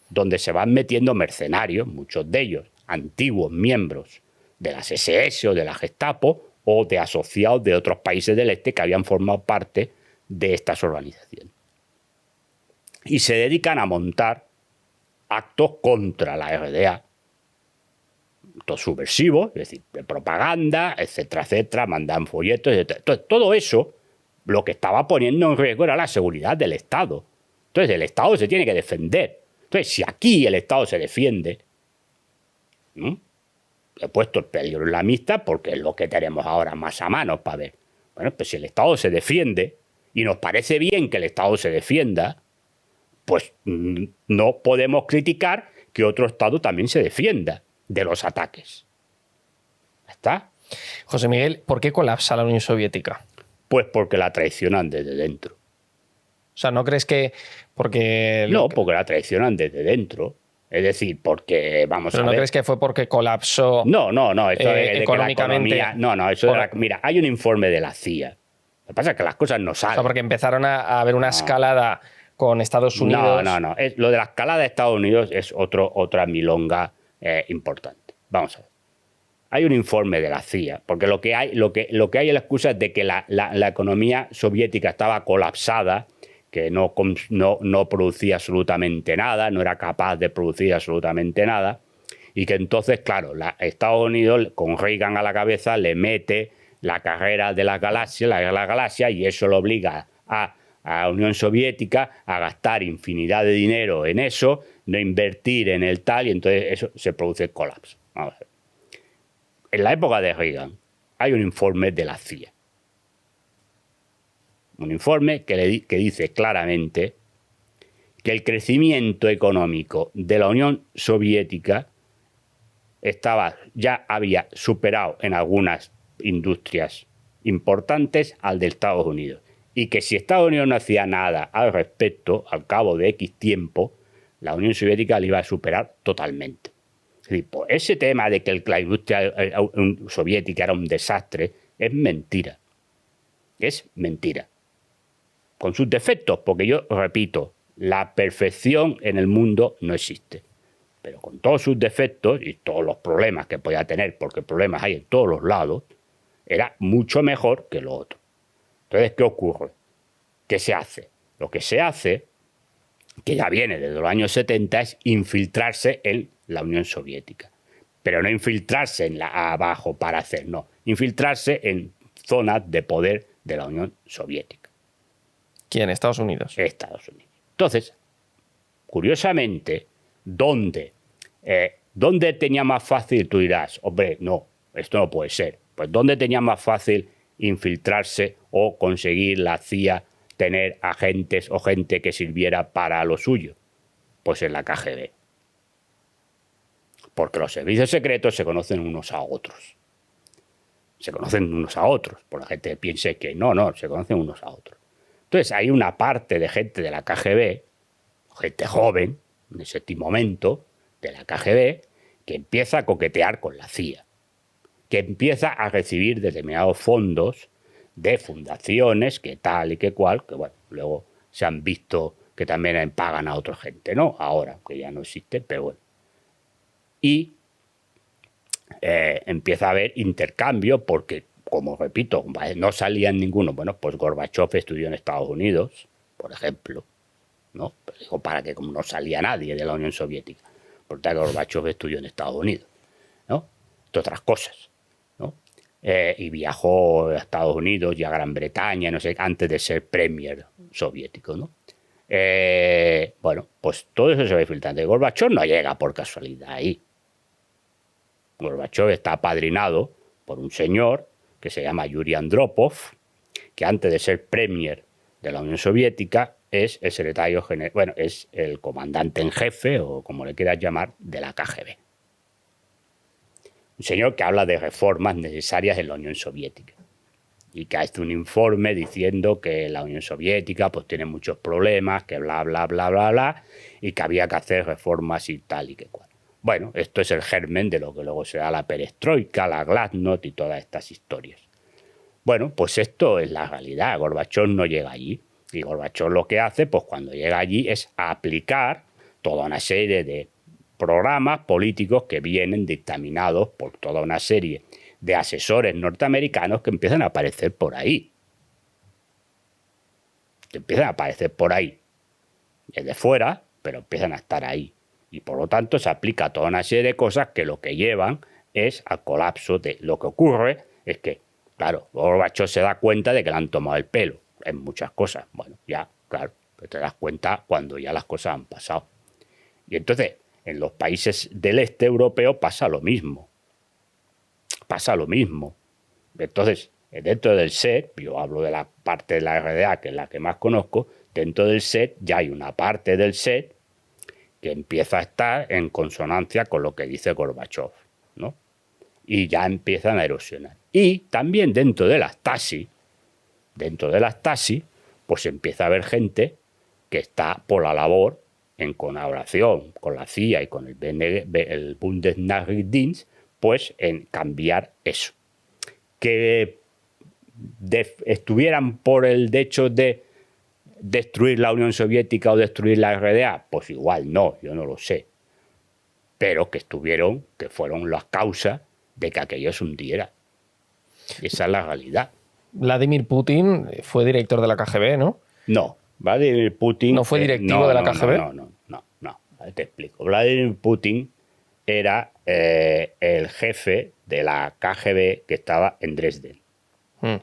donde se van metiendo mercenarios, muchos de ellos antiguos miembros de las SS o de la Gestapo, o de asociados de otros países del este que habían formado parte de estas organizaciones. Y se dedican a montar actos contra la RDA, actos subversivos, es decir, de propaganda, etcétera, mandan folletos, etcétera. Entonces, todo eso lo que estaba poniendo en riesgo era la seguridad del Estado. Entonces, el Estado se tiene que defender. Entonces, si aquí el Estado se defiende, he puesto el peligro islamista porque es lo que tenemos ahora más a mano para ver. Bueno, pues si el Estado se defiende, y nos parece bien que el Estado se defienda, pues no podemos criticar que otro Estado también se defienda de los ataques. ¿Ya está? José Miguel, ¿por qué colapsa la Unión Soviética? Pues porque la traicionan desde dentro. O sea, ¿no crees que porque... No, porque la traicionan desde dentro. Es decir, porque, vamos a ver... ¿Pero no crees que fue porque colapsó No, eso de económicamente? Que la economía, eso de mira, hay un informe de la CIA. Lo que pasa es que las cosas no salen. O sea, porque empezaron a haber una escalada con Estados Unidos. No. Lo de la escalada de Estados Unidos es otra milonga importante. Vamos a ver. Hay un informe de la CIA, porque lo que hay es la excusa de que la economía soviética estaba colapsada, que no producía absolutamente nada, no era capaz de producir absolutamente nada, y que entonces, claro, Estados Unidos, con Reagan a la cabeza, le mete la carrera de las galaxias, la guerra de las galaxias, y eso lo obliga a la Unión Soviética a gastar infinidad de dinero en eso, no invertir en el tal, y entonces eso se produce el colapso. Vamos a ver. En la época de Reagan hay un informe de la CIA. Un informe que dice claramente que el crecimiento económico de la Unión Soviética ya había superado en algunas industrias importantes al de Estados Unidos. Y que si Estados Unidos no hacía nada al respecto, al cabo de X tiempo, la Unión Soviética le iba a superar totalmente. Es decir, pues ese tema de que la industria soviética era un desastre es mentira. Es mentira. Con sus defectos, porque yo repito, la perfección en el mundo no existe. Pero con todos sus defectos y todos los problemas que podía tener, porque problemas hay en todos los lados, era mucho mejor que lo otro. Entonces, ¿qué ocurre? ¿Qué se hace? Lo que se hace, que ya viene desde los años 70, es infiltrarse en la Unión Soviética. Pero no infiltrarse abajo para hacer, no. Infiltrarse en zonas de poder de la Unión Soviética. ¿Quién? Estados Unidos. Estados Unidos. Entonces, curiosamente, ¿dónde tenía más fácil? Tú dirás, hombre, no, esto no puede ser. Pues ¿dónde tenía más fácil infiltrarse o conseguir la CIA tener agentes o gente que sirviera para lo suyo? Pues en la KGB. Porque los servicios secretos se conocen unos a otros. Se conocen unos a otros. Por la gente que piense que no, se conocen unos a otros. Entonces hay una parte de gente de la KGB, gente joven, en ese momento de la KGB, que empieza a coquetear con la CIA, que empieza a recibir determinados fondos de fundaciones, que tal y que cual, que bueno, luego se han visto que también pagan a otra gente, ¿no? Ahora, que ya no existe, pero bueno. Y empieza a haber intercambio porque, como repito, no salían ninguno. Bueno, pues Gorbachov estudió en Estados Unidos, por ejemplo, ¿no? Pero digo, para que como no salía nadie de la Unión Soviética, porque Gorbachov estudió en Estados Unidos, ¿no? Entre otras cosas, ¿no? Y viajó a Estados Unidos y a Gran Bretaña, no sé, antes de ser premier soviético, ¿no? Bueno, pues todo eso se va filtrando. Gorbachov no llega por casualidad ahí. Gorbachov está apadrinado por un señor que se llama Yuri Andropov, que antes de ser premier de la Unión Soviética es el secretario general, bueno, es el comandante en jefe, o como le quieras llamar, de la KGB. Un señor que habla de reformas necesarias en la Unión Soviética y que hace un informe diciendo que la Unión Soviética pues tiene muchos problemas, que bla, bla, bla, bla, bla, y que había que hacer reformas y tal y que cual. Bueno, esto es el germen de lo que luego será la perestroika, la glasnost y todas estas historias. Bueno, pues esto es la realidad. Gorbachov no llega allí. Y Gorbachov lo que hace, pues cuando llega allí, es aplicar toda una serie de programas políticos que vienen dictaminados por toda una serie de asesores norteamericanos que empiezan a aparecer por ahí. Que empiezan a aparecer por ahí. Desde fuera, pero empiezan a estar ahí. Y por lo tanto se aplica toda una serie de cosas que lo que llevan es al colapso de lo que ocurre. Es que, claro, Gorbachov se da cuenta de que le han tomado el pelo en muchas cosas. Bueno, ya, claro, pero te das cuenta cuando ya las cosas han pasado. Y entonces, en los países del este europeo pasa lo mismo. Pasa lo mismo. Entonces, dentro del SED, yo hablo de la parte de la RDA, que es la que más conozco, dentro del SED ya hay una parte del SED que empieza a estar en consonancia con lo que dice Gorbachov, ¿no? Y ya empiezan a erosionar. Y también dentro de las Stasi, pues empieza a haber gente que está por la labor, en colaboración con la CIA y con el Bundesnachrichtendienst, pues en cambiar eso. Que estuvieran por el hecho de destruir la Unión Soviética o destruir la RDA, pues igual no, yo no lo sé. Pero que fueron las causas de que aquello se hundiera. Esa es la realidad. Vladimir Putin fue director de la KGB, ¿no? No. Vladimir Putin... ¿No fue directivo de la KGB? No, te explico. Vladimir Putin era el jefe de la KGB que estaba en Dresden, en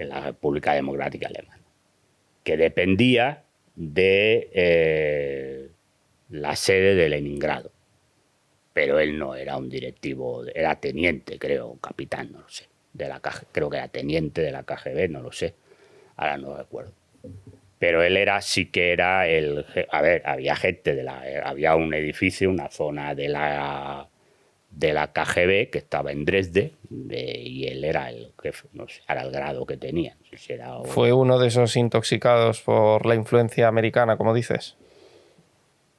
la República Democrática Alemana, que dependía de la sede de Leningrado. Pero él no era un directivo, era teniente, creo, capitán, no lo sé, de la KGB, creo que era teniente de la KGB, no lo sé, ahora no recuerdo. Pero él sí que era el... A ver, había gente había un edificio, una zona de la KGB que estaba en Dresde, y él era el jefe, no sé, era el grado que tenía. No sé si ¿Fue uno de esos intoxicados por la influencia americana, como dices?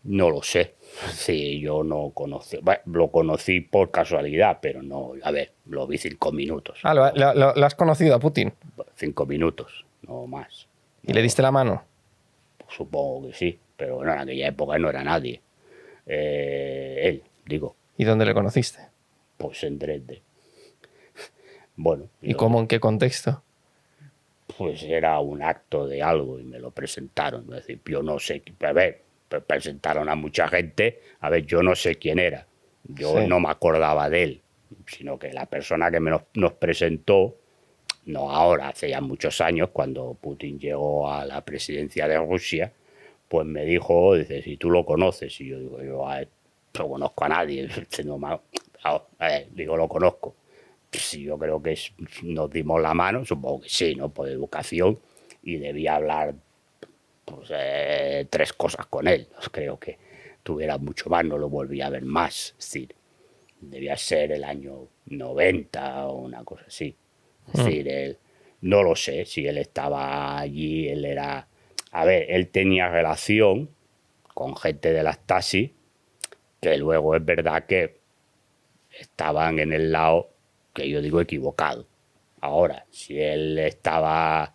No lo sé. Sí, yo no conocí. Bueno, lo conocí por casualidad, pero no. A ver, lo vi 5 minutos. Ah, ¿lo has conocido a Putin? 5 minutos, no más. ¿Y le diste la mano? Pues supongo que sí, pero bueno, en aquella época no era nadie. Él, digo. ¿Y dónde le conociste? Pues en Dresde. Bueno. ¿Y cómo, en qué contexto? Pues era un acto de algo y me lo presentaron. Es decir, yo no sé. A ver, presentaron a mucha gente. A ver, yo no sé quién era. Yo no me acordaba de él, sino que la persona que nos presentó, no ahora, hace ya muchos años, cuando Putin llegó a la presidencia de Rusia, pues me dijo, dice, si tú lo conoces. Y yo digo, yo no conozco a nadie. Digo, lo conozco. Sí, yo creo que nos dimos la mano, supongo que sí, ¿no? Por educación, y debía hablar pues, 3 cosas con él. Creo que tuviera mucho más, no lo volví a ver más. Es decir, debía ser el año 90 o una cosa así. Es decir, él, no lo sé si él estaba allí, él era... A ver, él tenía relación con gente de las Stasi, que luego es verdad que estaban en el lado que yo digo equivocado. Ahora, si él estaba,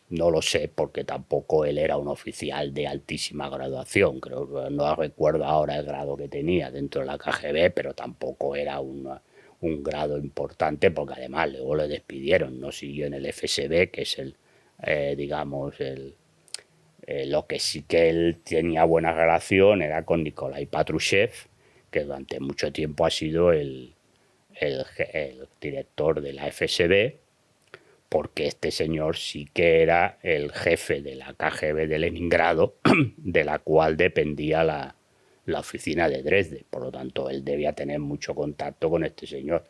no lo sé, porque tampoco él era un oficial de altísima graduación, creo que no recuerdo ahora el grado que tenía dentro de la KGB, pero tampoco era un grado importante, porque además luego le despidieron, no siguió en el FSB, que es lo que sí que él tenía buena relación era con Nikolai Patrushev, que durante mucho tiempo ha sido el director de la FSB, porque este señor sí que era el jefe de la KGB de Leningrado, de la cual dependía la oficina de Dresde. Por lo tanto, él debía tener mucho contacto con este señor.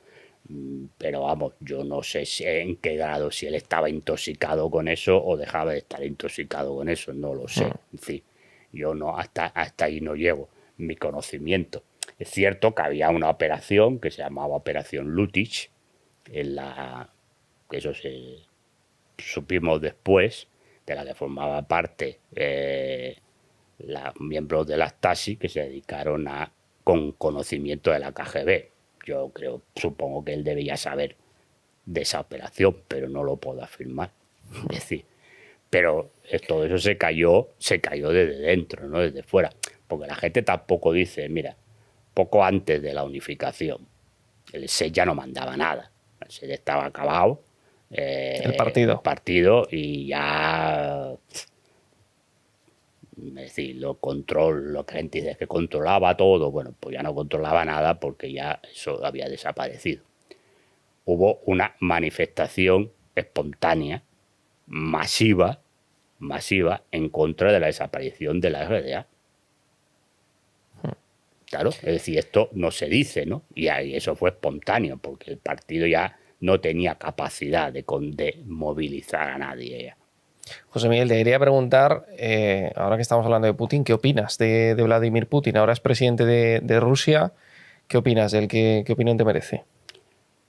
Pero vamos, yo no sé en qué grado, si él estaba intoxicado con eso o dejaba de estar intoxicado con eso, no lo sé. En fin, yo no, hasta ahí no llego, mi conocimiento. Es cierto que había una operación que se llamaba Operación Lutich, que eso supimos después, de la que formaba parte los miembros de la Stasi que se dedicaron con conocimiento de la KGB. Yo supongo que él debía saber de esa operación, pero no lo puedo afirmar. Es decir, pero todo eso se cayó desde dentro, no desde fuera, porque la gente tampoco dice, mira, poco antes de la unificación, el SED ya no mandaba nada, el SED estaba acabado, el partido y ya, es decir, lo que la gente dice que controlaba todo, bueno, pues ya no controlaba nada porque ya eso había desaparecido. Hubo una manifestación espontánea, masiva, en contra de la desaparición de la RDA. Claro, es decir, esto no se dice, ¿no? Y eso fue espontáneo, porque el partido ya no tenía capacidad de movilizar a nadie. Ya. José Miguel, te quería preguntar, ahora que estamos hablando de Putin, ¿qué opinas de Vladimir Putin? Ahora es presidente de Rusia. ¿Qué opinas de él? ¿Qué opinión te merece?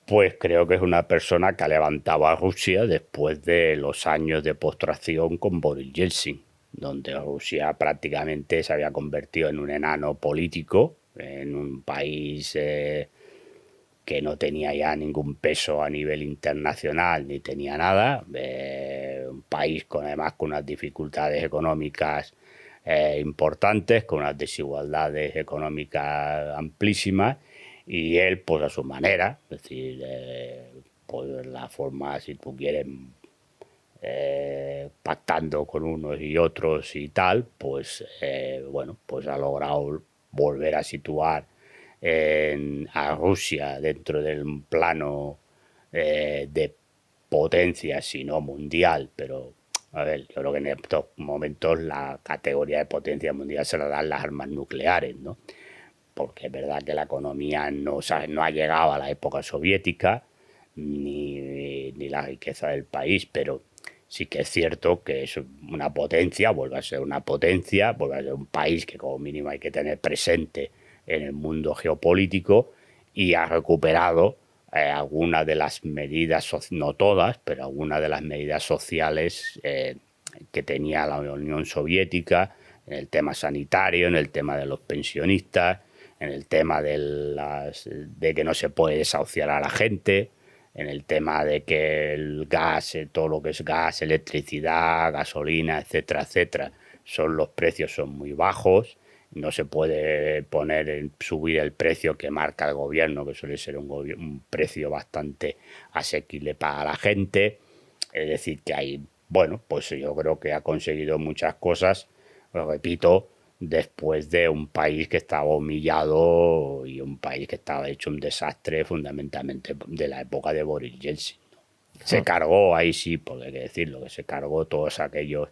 Pues creo que es una persona que ha levantado a Rusia después de los años de postración con Boris Yeltsin, donde Rusia prácticamente se había convertido en un enano político, en un país que no tenía ya ningún peso a nivel internacional ni tenía nada, un país además con unas dificultades económicas importantes, con unas desigualdades económicas amplísimas, y él pues a su manera, es decir, pues la forma, si tú quieres, pactando con unos y otros y tal, pues bueno, pues ha logrado volver a situar a Rusia dentro del plano de potencia, si no mundial, pero a ver, yo creo que en estos momentos la categoría de potencia mundial se la dan las armas nucleares, ¿no? Porque es verdad que la economía no ha llegado a la época soviética, ni la riqueza del país, pero sí que es cierto que es una potencia, vuelve a ser una potencia, vuelve a ser un país que como mínimo hay que tener presente en el mundo geopolítico, y ha recuperado algunas de las medidas, no todas, pero algunas de las medidas sociales que tenía la Unión Soviética, en el tema sanitario, en el tema de los pensionistas, en el tema de que no se puede desahuciar a la gente, en el tema de que el gas, todo lo que es gas, electricidad, gasolina, etcétera, etcétera, los precios son muy bajos. No se puede subir el precio que marca el gobierno, que suele ser un precio bastante asequible para la gente. Es decir, que hay, bueno, pues yo creo que ha conseguido muchas cosas, lo repito, después de un país que estaba humillado y un país que estaba hecho un desastre fundamentalmente de la época de Boris Yeltsin. Se cargó, ahí sí, porque hay que decirlo, que se cargó todos aquellos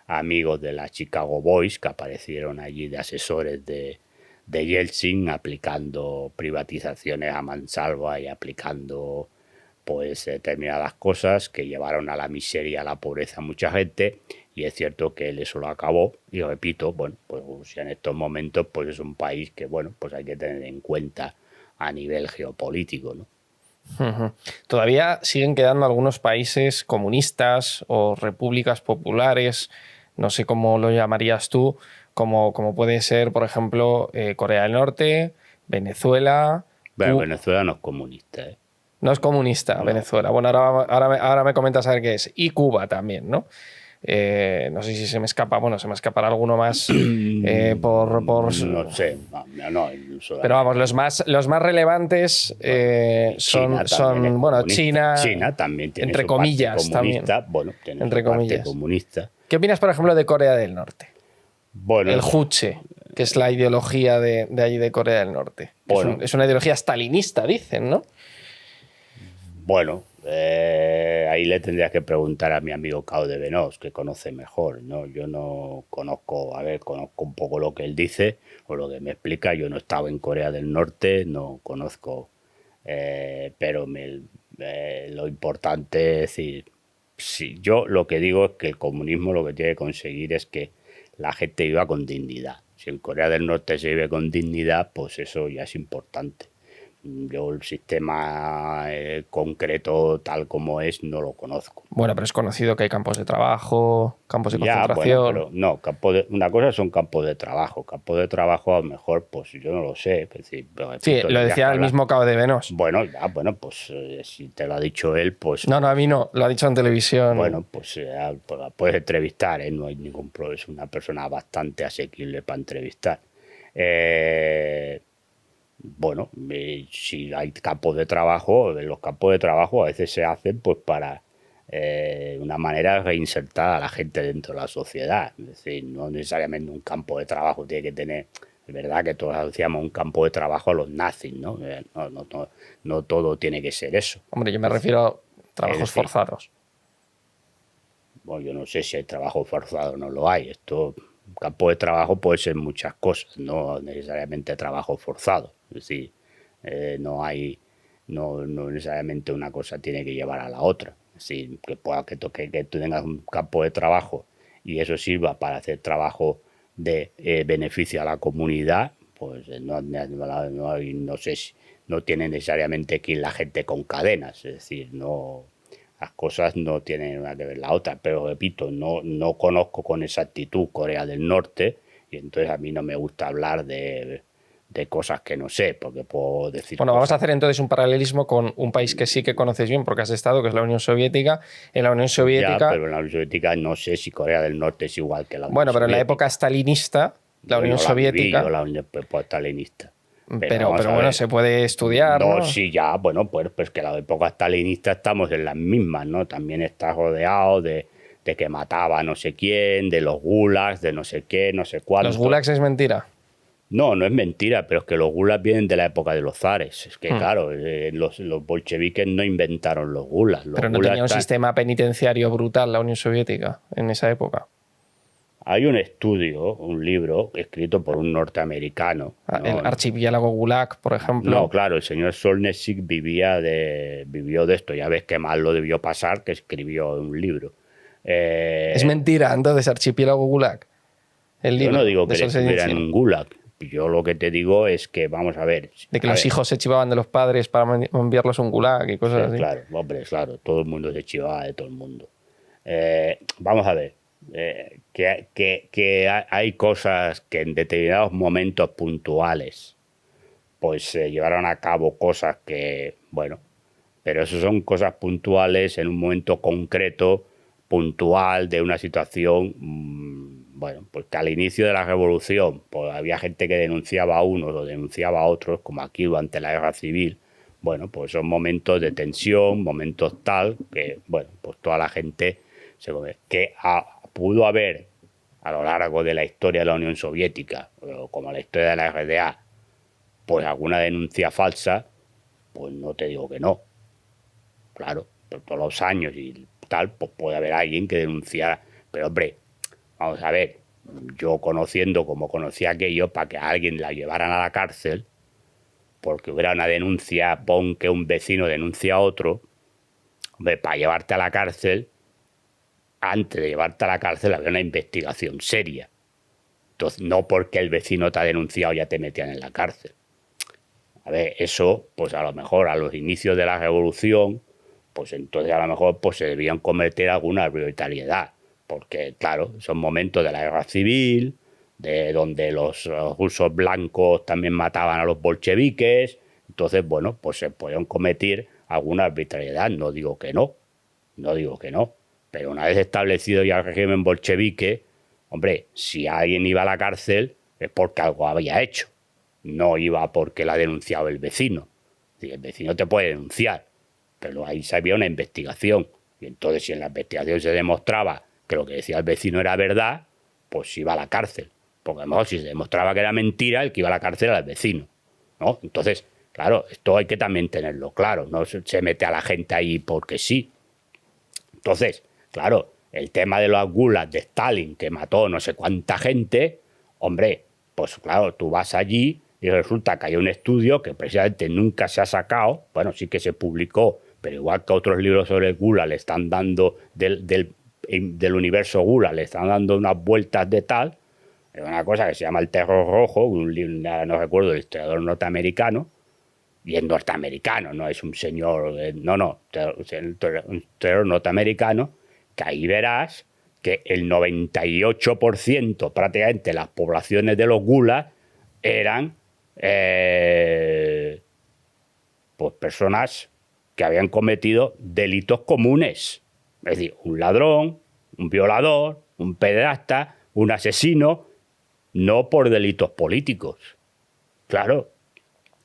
amigos de la Chicago Boys que aparecieron allí de asesores de Yeltsin, aplicando privatizaciones a mansalva y aplicando pues determinadas cosas que llevaron a la miseria, a la pobreza a mucha gente. Y es cierto que él eso lo acabó, y repito, bueno, pues Rusia en estos momentos pues es un país que, bueno, pues hay que tener en cuenta a nivel geopolítico, ¿no? Todavía siguen quedando algunos países comunistas o repúblicas populares, no sé cómo lo llamarías tú, como puede ser, por ejemplo, Corea del Norte, Venezuela. Bueno, Venezuela no es comunista, ¿eh? No es comunista, no. Venezuela. Bueno, ahora me comentas a ver qué es. Y Cuba también, ¿no? No sé si se me escapa, bueno, se me escapará alguno más no sé, no, pero vamos, los más relevantes son bueno, China también tiene entre su comillas, parte comunista, también. Bueno, tiene entre su parte comillas. comunista. ¿Qué opinas, por ejemplo, de Corea del Norte? Bueno, el Juche, que es la ideología de allí de Corea del Norte. Bueno, es una ideología stalinista, dicen, ¿no? Bueno, ahí le tendrías que preguntar a mi amigo Cao de Venós, que conoce mejor, ¿no? Yo no conozco, conozco un poco lo que él dice o lo que me explica. Yo no he estado en Corea del Norte, no conozco, pero lo importante es decir, sí, yo lo que digo es que el comunismo lo que tiene que conseguir es que la gente viva con dignidad. Si en Corea del Norte se vive con dignidad, pues eso ya es importante. Yo el sistema concreto tal como es no lo conozco. Bueno, pero es conocido que hay campos de trabajo, campos de concentración. Bueno, pero no, una cosa son campos de trabajo. Campos de trabajo a lo mejor, pues yo no lo sé. Es decir, sí, lo decía el mismo Cao de Venós. Bueno, pues si te lo ha dicho él, pues... No, a mí no, lo ha dicho en televisión. Bueno, pues puedes entrevistar, no hay ningún problema. Es una persona bastante asequible para entrevistar. Bueno, si hay campos de trabajo, los campos de trabajo a veces se hacen pues para una manera de reinsertar a la gente dentro de la sociedad. Es decir, no necesariamente un campo de trabajo tiene que tener... Es verdad que todos asociamos un campo de trabajo a los nazis, ¿no? No todo tiene que ser eso. Hombre, yo me refiero a trabajos forzados. Bueno, yo no sé si hay trabajo forzado o no lo hay. Un campo de trabajo puede ser muchas cosas, no necesariamente trabajo forzado. Es decir, no necesariamente una cosa tiene que llevar a la otra. Es decir, que tú tengas un campo de trabajo y eso sirva para hacer trabajo de beneficio a la comunidad, pues no sé si no tiene necesariamente que ir la gente con cadenas. Es decir, las cosas no tienen una que ver la otra, pero repito, no conozco con exactitud Corea del Norte y entonces a mí no me gusta hablar de cosas que no sé, porque puedo decir... Bueno, vamos a hacer entonces un paralelismo con un país que sí que conoces bien porque has estado, que es la Unión Soviética. En la Unión Soviética... Ya, pero en la Unión Soviética no sé si Corea del Norte es igual que la Unión Soviética. Pero en la época stalinista, la Unión Soviética... Yo la Unión stalinista. Pero bueno, se puede estudiar, ¿no? Sí, pues que la época stalinista estamos en las mismas, ¿no? También está rodeado de de que mataba a no sé quién, de los gulags, de no sé qué, no sé cuánto. ¿Los gulags es mentira? No, no es mentira, pero es que los gulags vienen de la época de los zares. Es que, claro, los bolcheviques no inventaron los gulags. Pero no tenía un sistema penitenciario brutal la Unión Soviética en esa época. Hay un estudio, un libro, escrito por un norteamericano. El archipiélago Gulag, por ejemplo. No, claro, el señor Solzhenitsyn vivió de esto. Ya ves qué mal lo debió pasar, que escribió un libro. Es mentira, entonces, archipiélago Gulag. Yo no digo que estuviera en un Gulag. Yo lo que te digo es que, vamos a ver... De que los hijos se chivaban de los padres para enviarlos a un Gulag y cosas así. Claro, hombre, claro. Todo el mundo se chivaba de todo el mundo. Vamos a ver. Que hay cosas que en determinados momentos puntuales pues se llevaron a cabo cosas que, bueno, pero eso son cosas puntuales en un momento concreto, puntual, de una situación, bueno, pues que al inicio de la revolución pues había gente que denunciaba a unos o denunciaba a otros, como aquí durante la guerra civil. Bueno, pues son momentos de tensión, momentos tal, que, bueno, pues toda la gente se come. Que pudo haber, a lo largo de la historia de la Unión Soviética, como la historia de la RDA, pues alguna denuncia falsa, pues no te digo que no. Claro, por todos los años y tal, pues puede haber alguien que denunciara. Pero, hombre, vamos a ver, yo conociendo como conocía aquello, para que a alguien la llevaran a la cárcel, porque hubiera una denuncia, pon que un vecino denuncia a otro, hombre, para llevarte a la cárcel, antes de llevarte a la cárcel había una investigación seria. Entonces, no porque el vecino te ha denunciado ya te metían en la cárcel. A ver, eso, pues a lo mejor a los inicios de la revolución, pues entonces a lo mejor pues se debían cometer alguna arbitrariedad. Porque, claro, son momentos de la guerra civil, de donde los rusos blancos también mataban a los bolcheviques. Entonces, bueno, pues se podían cometer alguna arbitrariedad. No digo que no, no digo que no. Pero una vez establecido ya el régimen bolchevique, hombre, si alguien iba a la cárcel es porque algo había hecho. No iba porque la ha denunciado el vecino. El vecino te puede denunciar, pero ahí se había una investigación. Y entonces, si en la investigación se demostraba que lo que decía el vecino era verdad, pues iba a la cárcel. Porque a lo mejor si se demostraba que era mentira, el que iba a la cárcel era el vecino, ¿no? Entonces, claro, esto hay que también tenerlo claro. No se mete a la gente ahí porque sí. Entonces, claro, el tema de los gulags de Stalin, que mató no sé cuánta gente, hombre, pues claro, tú vas allí y resulta que hay un estudio que precisamente nunca se ha sacado, bueno, sí que se publicó, pero igual que otros libros sobre el Gulag le están dando, del universo Gulag, le están dando unas vueltas de tal, es una cosa que se llama El Terror Rojo, un libro, no recuerdo, del historiador norteamericano, y es norteamericano, no es un señor, un historiador norteamericano, que ahí verás que el 98% prácticamente de las poblaciones de los Gulag eran pues personas que habían cometido delitos comunes. Es decir, un ladrón, un violador, un pederasta, un asesino, no por delitos políticos. Claro.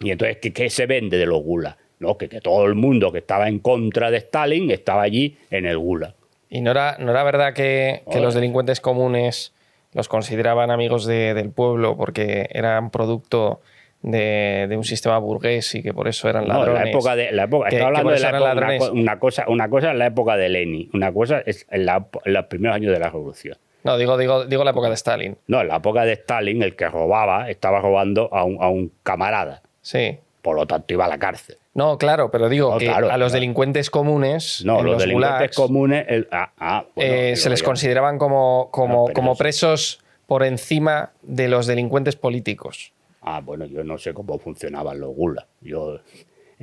Y entonces, ¿qué se vende de los Gulag? No, que todo el mundo que estaba en contra de Stalin estaba allí en el Gulag. ¿Y no era verdad que los delincuentes comunes los consideraban amigos del pueblo porque eran producto de un sistema burgués y que por eso eran ladrones? No, estaba hablando de la época, una cosa es la época de Lenin, una cosa es en los primeros años de la revolución. No, digo la época de Stalin. No, en la época de Stalin el que robaba estaba robando a un camarada. Sí. Por lo tanto iba a la cárcel. No, claro, pero digo que a los delincuentes comunes. No, los delincuentes comunes. Se les consideraban como presos por encima de los delincuentes políticos. Bueno, yo no sé cómo funcionaban los Gulag.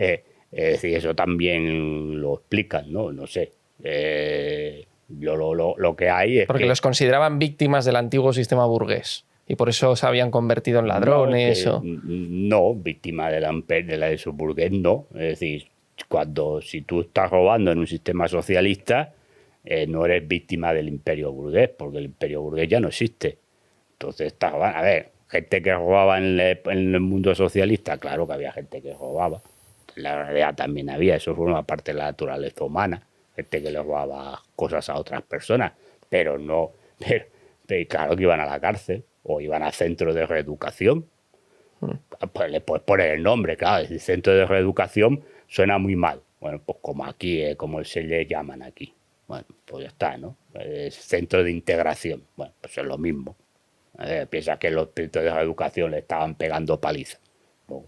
Es decir, eso también lo explican, ¿no? No sé. Yo lo que hay es. Porque los consideraban víctimas del antiguo sistema burgués. Y por eso se habían convertido en ladrones. No, víctima de la de su burgués, no. Es decir, si tú estás robando en un sistema socialista, no eres víctima del imperio burgués, porque el imperio burgués ya no existe. Entonces estás robando. A ver, gente que robaba en el mundo socialista, claro que había gente que robaba. En la realidad también había, eso forma parte de la naturaleza humana. gente que le robaba cosas a otras personas, pero no, pero claro que iban a la cárcel o iban a centros de reeducación. Pues le puedes poner el nombre, claro, el centro de reeducación suena muy mal. Bueno, pues como aquí, como se le llaman aquí. Bueno, pues ya está, ¿no? Centro de integración. Bueno, pues es lo mismo. Piensa que los centros de reeducación le estaban pegando paliza. No,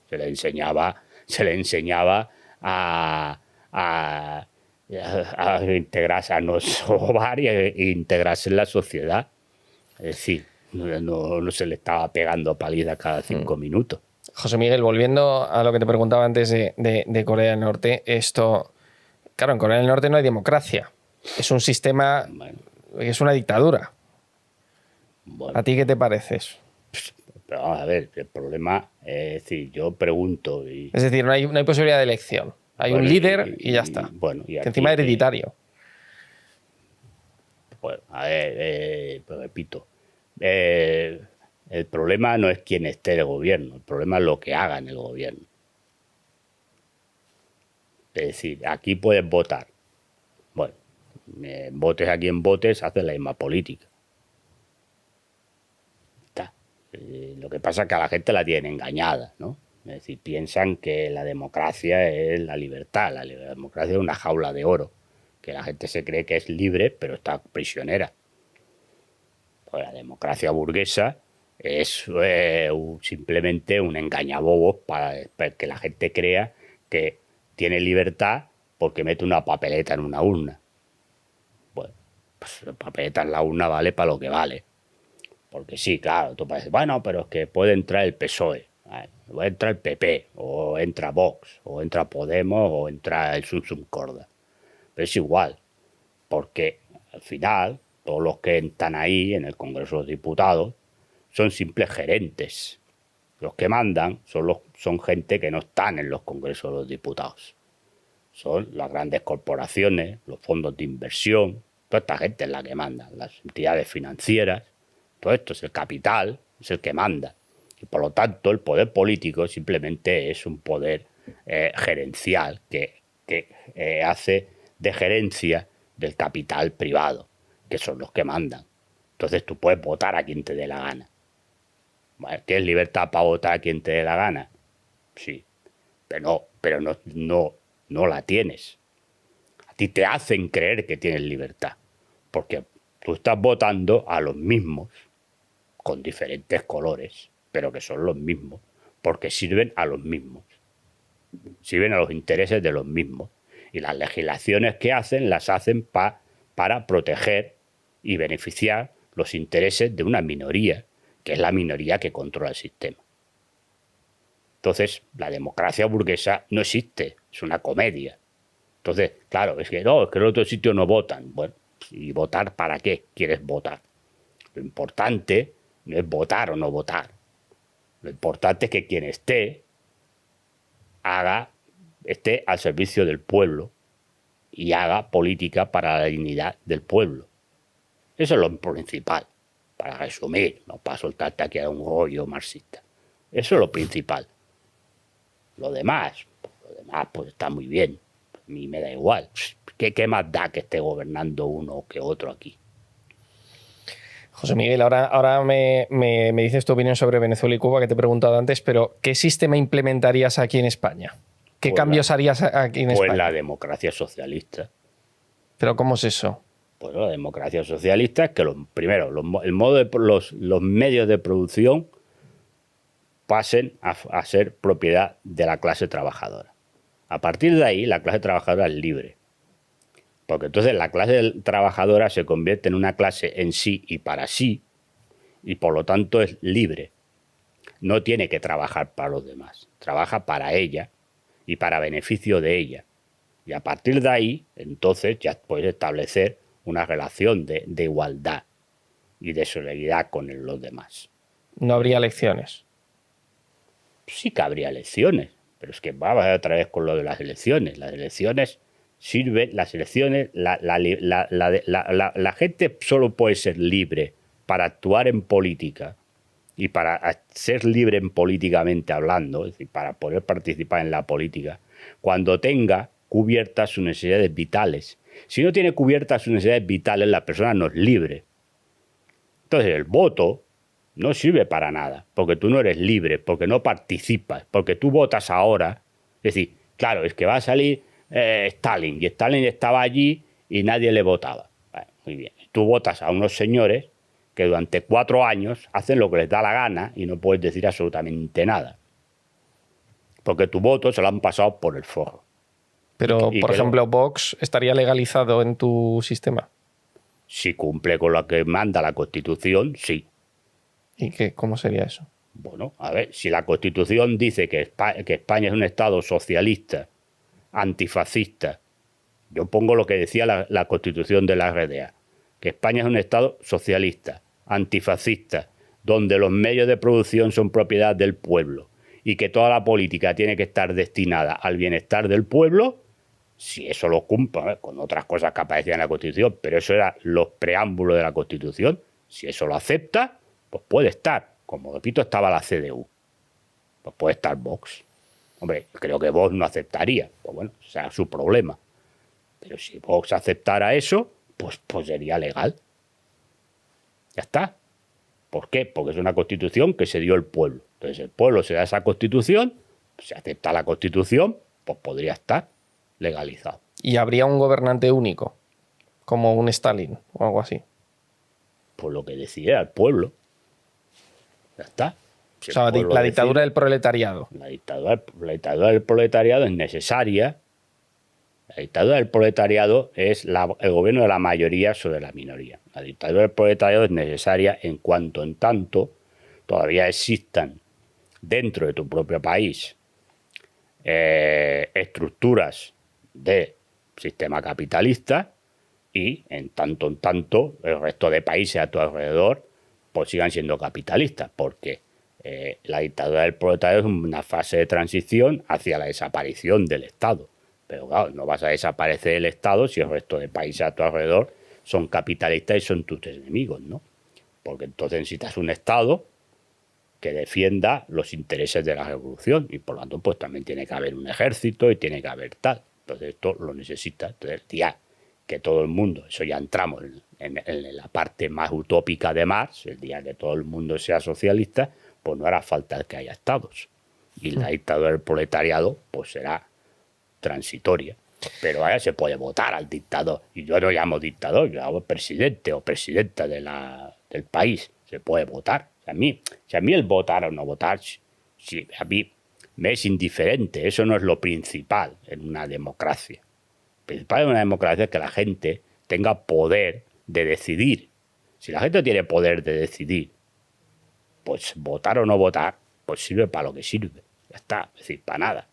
se le enseñaba a integrarse, a no robar e integrarse en la sociedad. Es decir, no se le estaba pegando paliza cada 5 minutos. José Miguel, volviendo a lo que te preguntaba antes de Corea del Norte, esto, claro, en Corea del Norte no hay democracia. Es un sistema, Bueno, es una dictadura. bueno, ¿A ti qué te parece eso? pero vamos a ver, el problema es decir, yo pregunto y Es decir, no hay posibilidad de elección. Hay bueno, un líder y ya está. Bueno, y que aquí, encima es hereditario. bueno, a ver, pues repito, el problema no es quién esté en el gobierno, el problema es lo que haga en el gobierno. Es decir, aquí puedes votar. Bueno, votes a quien votes, haces la misma política. Está. Lo que pasa es que a la gente la tienen engañada, ¿no? Es decir, piensan que la democracia es la libertad, la democracia es una jaula de oro, que la gente se cree que es libre, pero está prisionera. Pues la democracia burguesa es simplemente un engañabobos para que la gente crea que tiene libertad porque mete una papeleta en una urna. Bueno, pues la papeleta en la urna vale para lo que vale. Porque sí, claro, tú puedes decir, bueno, pero es que puede entrar el PSOE, o entra el PP, o entra Vox, o entra Podemos, o entra el Sunsum Corda. Pero es igual, porque al final todos los que están ahí en el Congreso de los Diputados son simples gerentes. Los que mandan son gente que no están en los Congresos de los Diputados. Son las grandes corporaciones, los fondos de inversión, toda esta gente es la que manda, las entidades financieras. Todo esto es el capital, es el que manda. Y por lo tanto, el poder político simplemente es un poder gerencial que hace de gerencia del capital privado, que son los que mandan. Entonces tú puedes votar a quien te dé la gana. ¿Vale? ¿Tienes libertad para votar a quien te dé la gana? Sí, pero no la tienes. A ti te hacen creer que tienes libertad, porque tú estás votando a los mismos, con diferentes colores, pero que son los mismos, porque sirven a los mismos. Sirven a los intereses de los mismos. Y las legislaciones que hacen, las hacen para proteger y beneficiar los intereses de una minoría, que es la minoría que controla el sistema. Entonces, la democracia burguesa no existe, es una comedia. Entonces, claro, es que en otros sitios no votan. Bueno, ¿y votar para qué quieres votar? Lo importante no es votar o no votar. Lo importante es que quien esté al servicio del pueblo y haga política para la dignidad del pueblo. Eso es lo principal, para resumir, no para soltarte aquí a un rollo marxista. Eso es lo principal. Lo demás pues está muy bien. A mí me da igual. ¿Qué más da que esté gobernando uno que otro aquí? José Miguel, ahora me dices tu opinión sobre Venezuela y Cuba, que te he preguntado antes, pero ¿qué sistema implementarías aquí en España? ¿Qué cambios harías aquí en España? Pues la democracia socialista. ¿Pero cómo es eso? Pues la democracia socialista es que primero los medios de producción pasen a ser propiedad de la clase trabajadora. A partir de ahí, la clase trabajadora es libre. Porque entonces la clase trabajadora se convierte en una clase en sí y para sí, y por lo tanto es libre. No tiene que trabajar para los demás. Trabaja para ella y para beneficio de ella. Y a partir de ahí, entonces ya puedes establecer una relación de igualdad y de solidaridad con los demás. No habría elecciones. Sí que habría elecciones, pero es que vamos a otra vez con lo de las elecciones. Las elecciones sirven, la gente solo puede ser libre para actuar en política y para ser libre políticamente hablando, es decir, para poder participar en la política, cuando tenga cubiertas sus necesidades vitales. Si no tiene cubiertas sus necesidades vitales, la persona no es libre. Entonces el voto no sirve para nada, porque tú no eres libre, porque no participas, porque tú votas ahora. Es decir, claro, es que va a salir Stalin, y Stalin estaba allí y nadie le votaba. Bueno, muy bien. Tú votas a unos señores que durante 4 años hacen lo que les da la gana y no puedes decir absolutamente nada. Porque tu voto se lo han pasado por el forro. Pero, por ejemplo, Vox estaría legalizado en tu sistema. Si cumple con lo que manda la Constitución, sí. ¿Y cómo sería eso? Bueno, a ver, si la Constitución dice que España es un Estado socialista, antifascista, yo pongo lo que decía la Constitución de la RDA, que España es un Estado socialista, antifascista, donde los medios de producción son propiedad del pueblo y que toda la política tiene que estar destinada al bienestar del pueblo, si eso lo cumple, con otras cosas que aparecían en la Constitución, pero eso era los preámbulos de la Constitución, si eso lo acepta, pues puede estar. Como repito, estaba la CDU. Pues puede estar Vox. Hombre, creo que Vox no aceptaría. Pues bueno, o sea, su problema. Pero si Vox aceptara eso, pues sería legal. Ya está. ¿Por qué? Porque es una constitución que se dio el pueblo. Entonces el pueblo se da esa constitución, se acepta la constitución, pues podría estar legalizado. ¿Y habría un gobernante único? Como un Stalin o algo así. Pues lo que decidiera el pueblo. Ya está. Si o sea, la dictadura del proletariado. La dictadura del proletariado es necesaria. La dictadura del proletariado es el gobierno de la mayoría sobre la minoría. La dictadura del proletariado es necesaria en tanto todavía existan dentro de tu propio país estructuras de sistema capitalista y en tanto el resto de países a tu alrededor pues sigan siendo capitalistas, porque la dictadura del proletariado es una fase de transición hacia la desaparición del Estado. Pero claro, no vas a desaparecer el Estado si el resto de países a tu alrededor son capitalistas y son tus enemigos, ¿no? Porque entonces necesitas un Estado que defienda los intereses de la revolución y por lo tanto pues también tiene que haber un ejército y tiene que haber tal. Entonces esto lo necesita. Entonces el día que todo el mundo, eso ya entramos en la parte más utópica de Marx, el día que todo el mundo sea socialista, pues no hará falta que haya estados. Y la dictadura del proletariado pues será transitoria. Pero ahora se puede votar al dictador. Y yo no llamo dictador, yo llamo presidente o presidenta del país. Se puede votar. Si a mí el votar o no votar, a mí me es indiferente. Eso no es lo principal en una democracia. Lo principal en una democracia es que la gente tenga poder de decidir. Si la gente tiene poder de decidir, pues votar o no votar, pues sirve para lo que sirve. Ya está, es decir, para nada.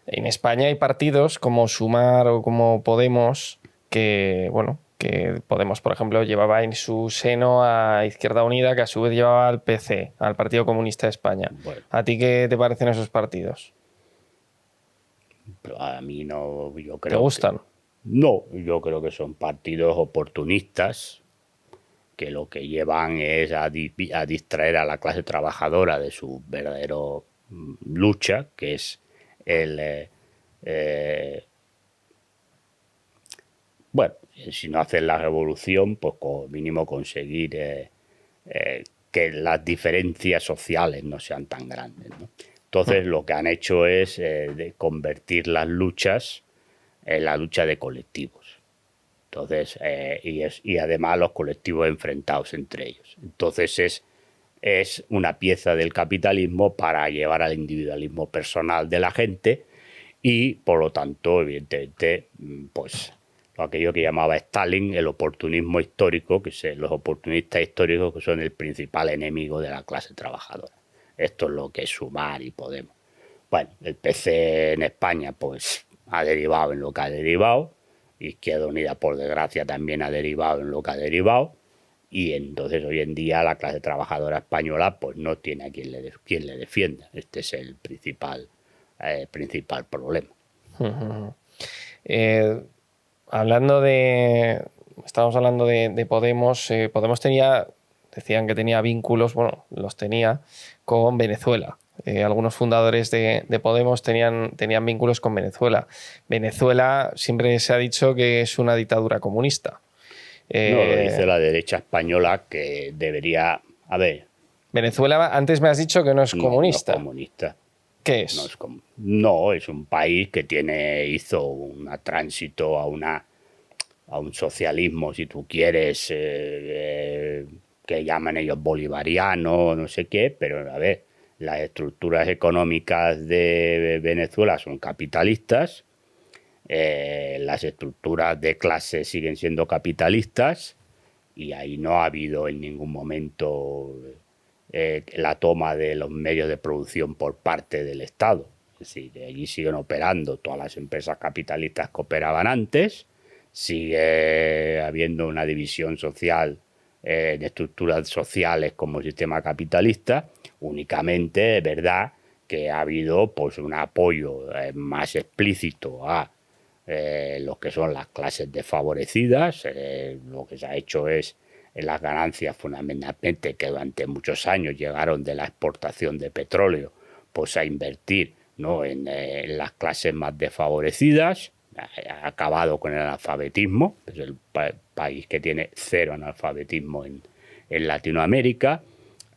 En España hay partidos como Sumar o como Podemos que Podemos, por ejemplo, llevaba en su seno a Izquierda Unida, que a su vez llevaba al PC, al Partido Comunista de España. Bueno. ¿A ti qué te parecen esos partidos? Pero a mí no, yo creo. ¿Te gustan? No, yo creo que son partidos oportunistas que lo que llevan es a distraer a la clase trabajadora de su verdadero lucha, que es si no hacen la revolución, pues como mínimo conseguir que las diferencias sociales no sean tan grandes, ¿no? Entonces lo que han hecho es de convertir las luchas en la lucha de colectivos. Entonces, y además los colectivos enfrentados entre ellos. Entonces es una pieza del capitalismo para llevar al individualismo personal de la gente y, por lo tanto, evidentemente, pues aquello que llamaba Stalin el oportunismo histórico, los oportunistas históricos que son el principal enemigo de la clase trabajadora. Esto es lo que es Sumar y Podemos. Bueno, el PC en España pues ha derivado en lo que ha derivado, Izquierda Unida, por desgracia, también ha derivado en lo que ha derivado, y entonces hoy en día la clase trabajadora española pues no tiene a quien le defienda. Este es el principal problema. Estábamos hablando de Podemos. Podemos decían que tenía vínculos, bueno, los tenía con Venezuela. Algunos fundadores de Podemos tenían vínculos con Venezuela. Venezuela siempre se ha dicho que es una dictadura comunista. No, lo dice la derecha española, que debería... A ver... Venezuela, antes me has dicho que no es comunista. No es comunista. ¿Qué es? No, es un país que hizo un tránsito a un socialismo, si tú quieres, que llaman ellos bolivariano, no sé qué, pero a ver, las estructuras económicas de Venezuela son capitalistas, las estructuras de clase siguen siendo capitalistas, y ahí no ha habido en ningún momento la toma de los medios de producción por parte del Estado. Es decir, allí siguen operando todas las empresas capitalistas que operaban antes, sigue habiendo una división social de estructuras sociales como sistema capitalista. Únicamente es verdad que ha habido pues un apoyo más explícito a lo que son las clases desfavorecidas. Lo que se ha hecho es las ganancias, fundamentalmente, que durante muchos años llegaron de la exportación de petróleo, pues a invertir, ¿no?, en las clases más desfavorecidas. Ha acabado con el analfabetismo, es el país que tiene cero analfabetismo en Latinoamérica.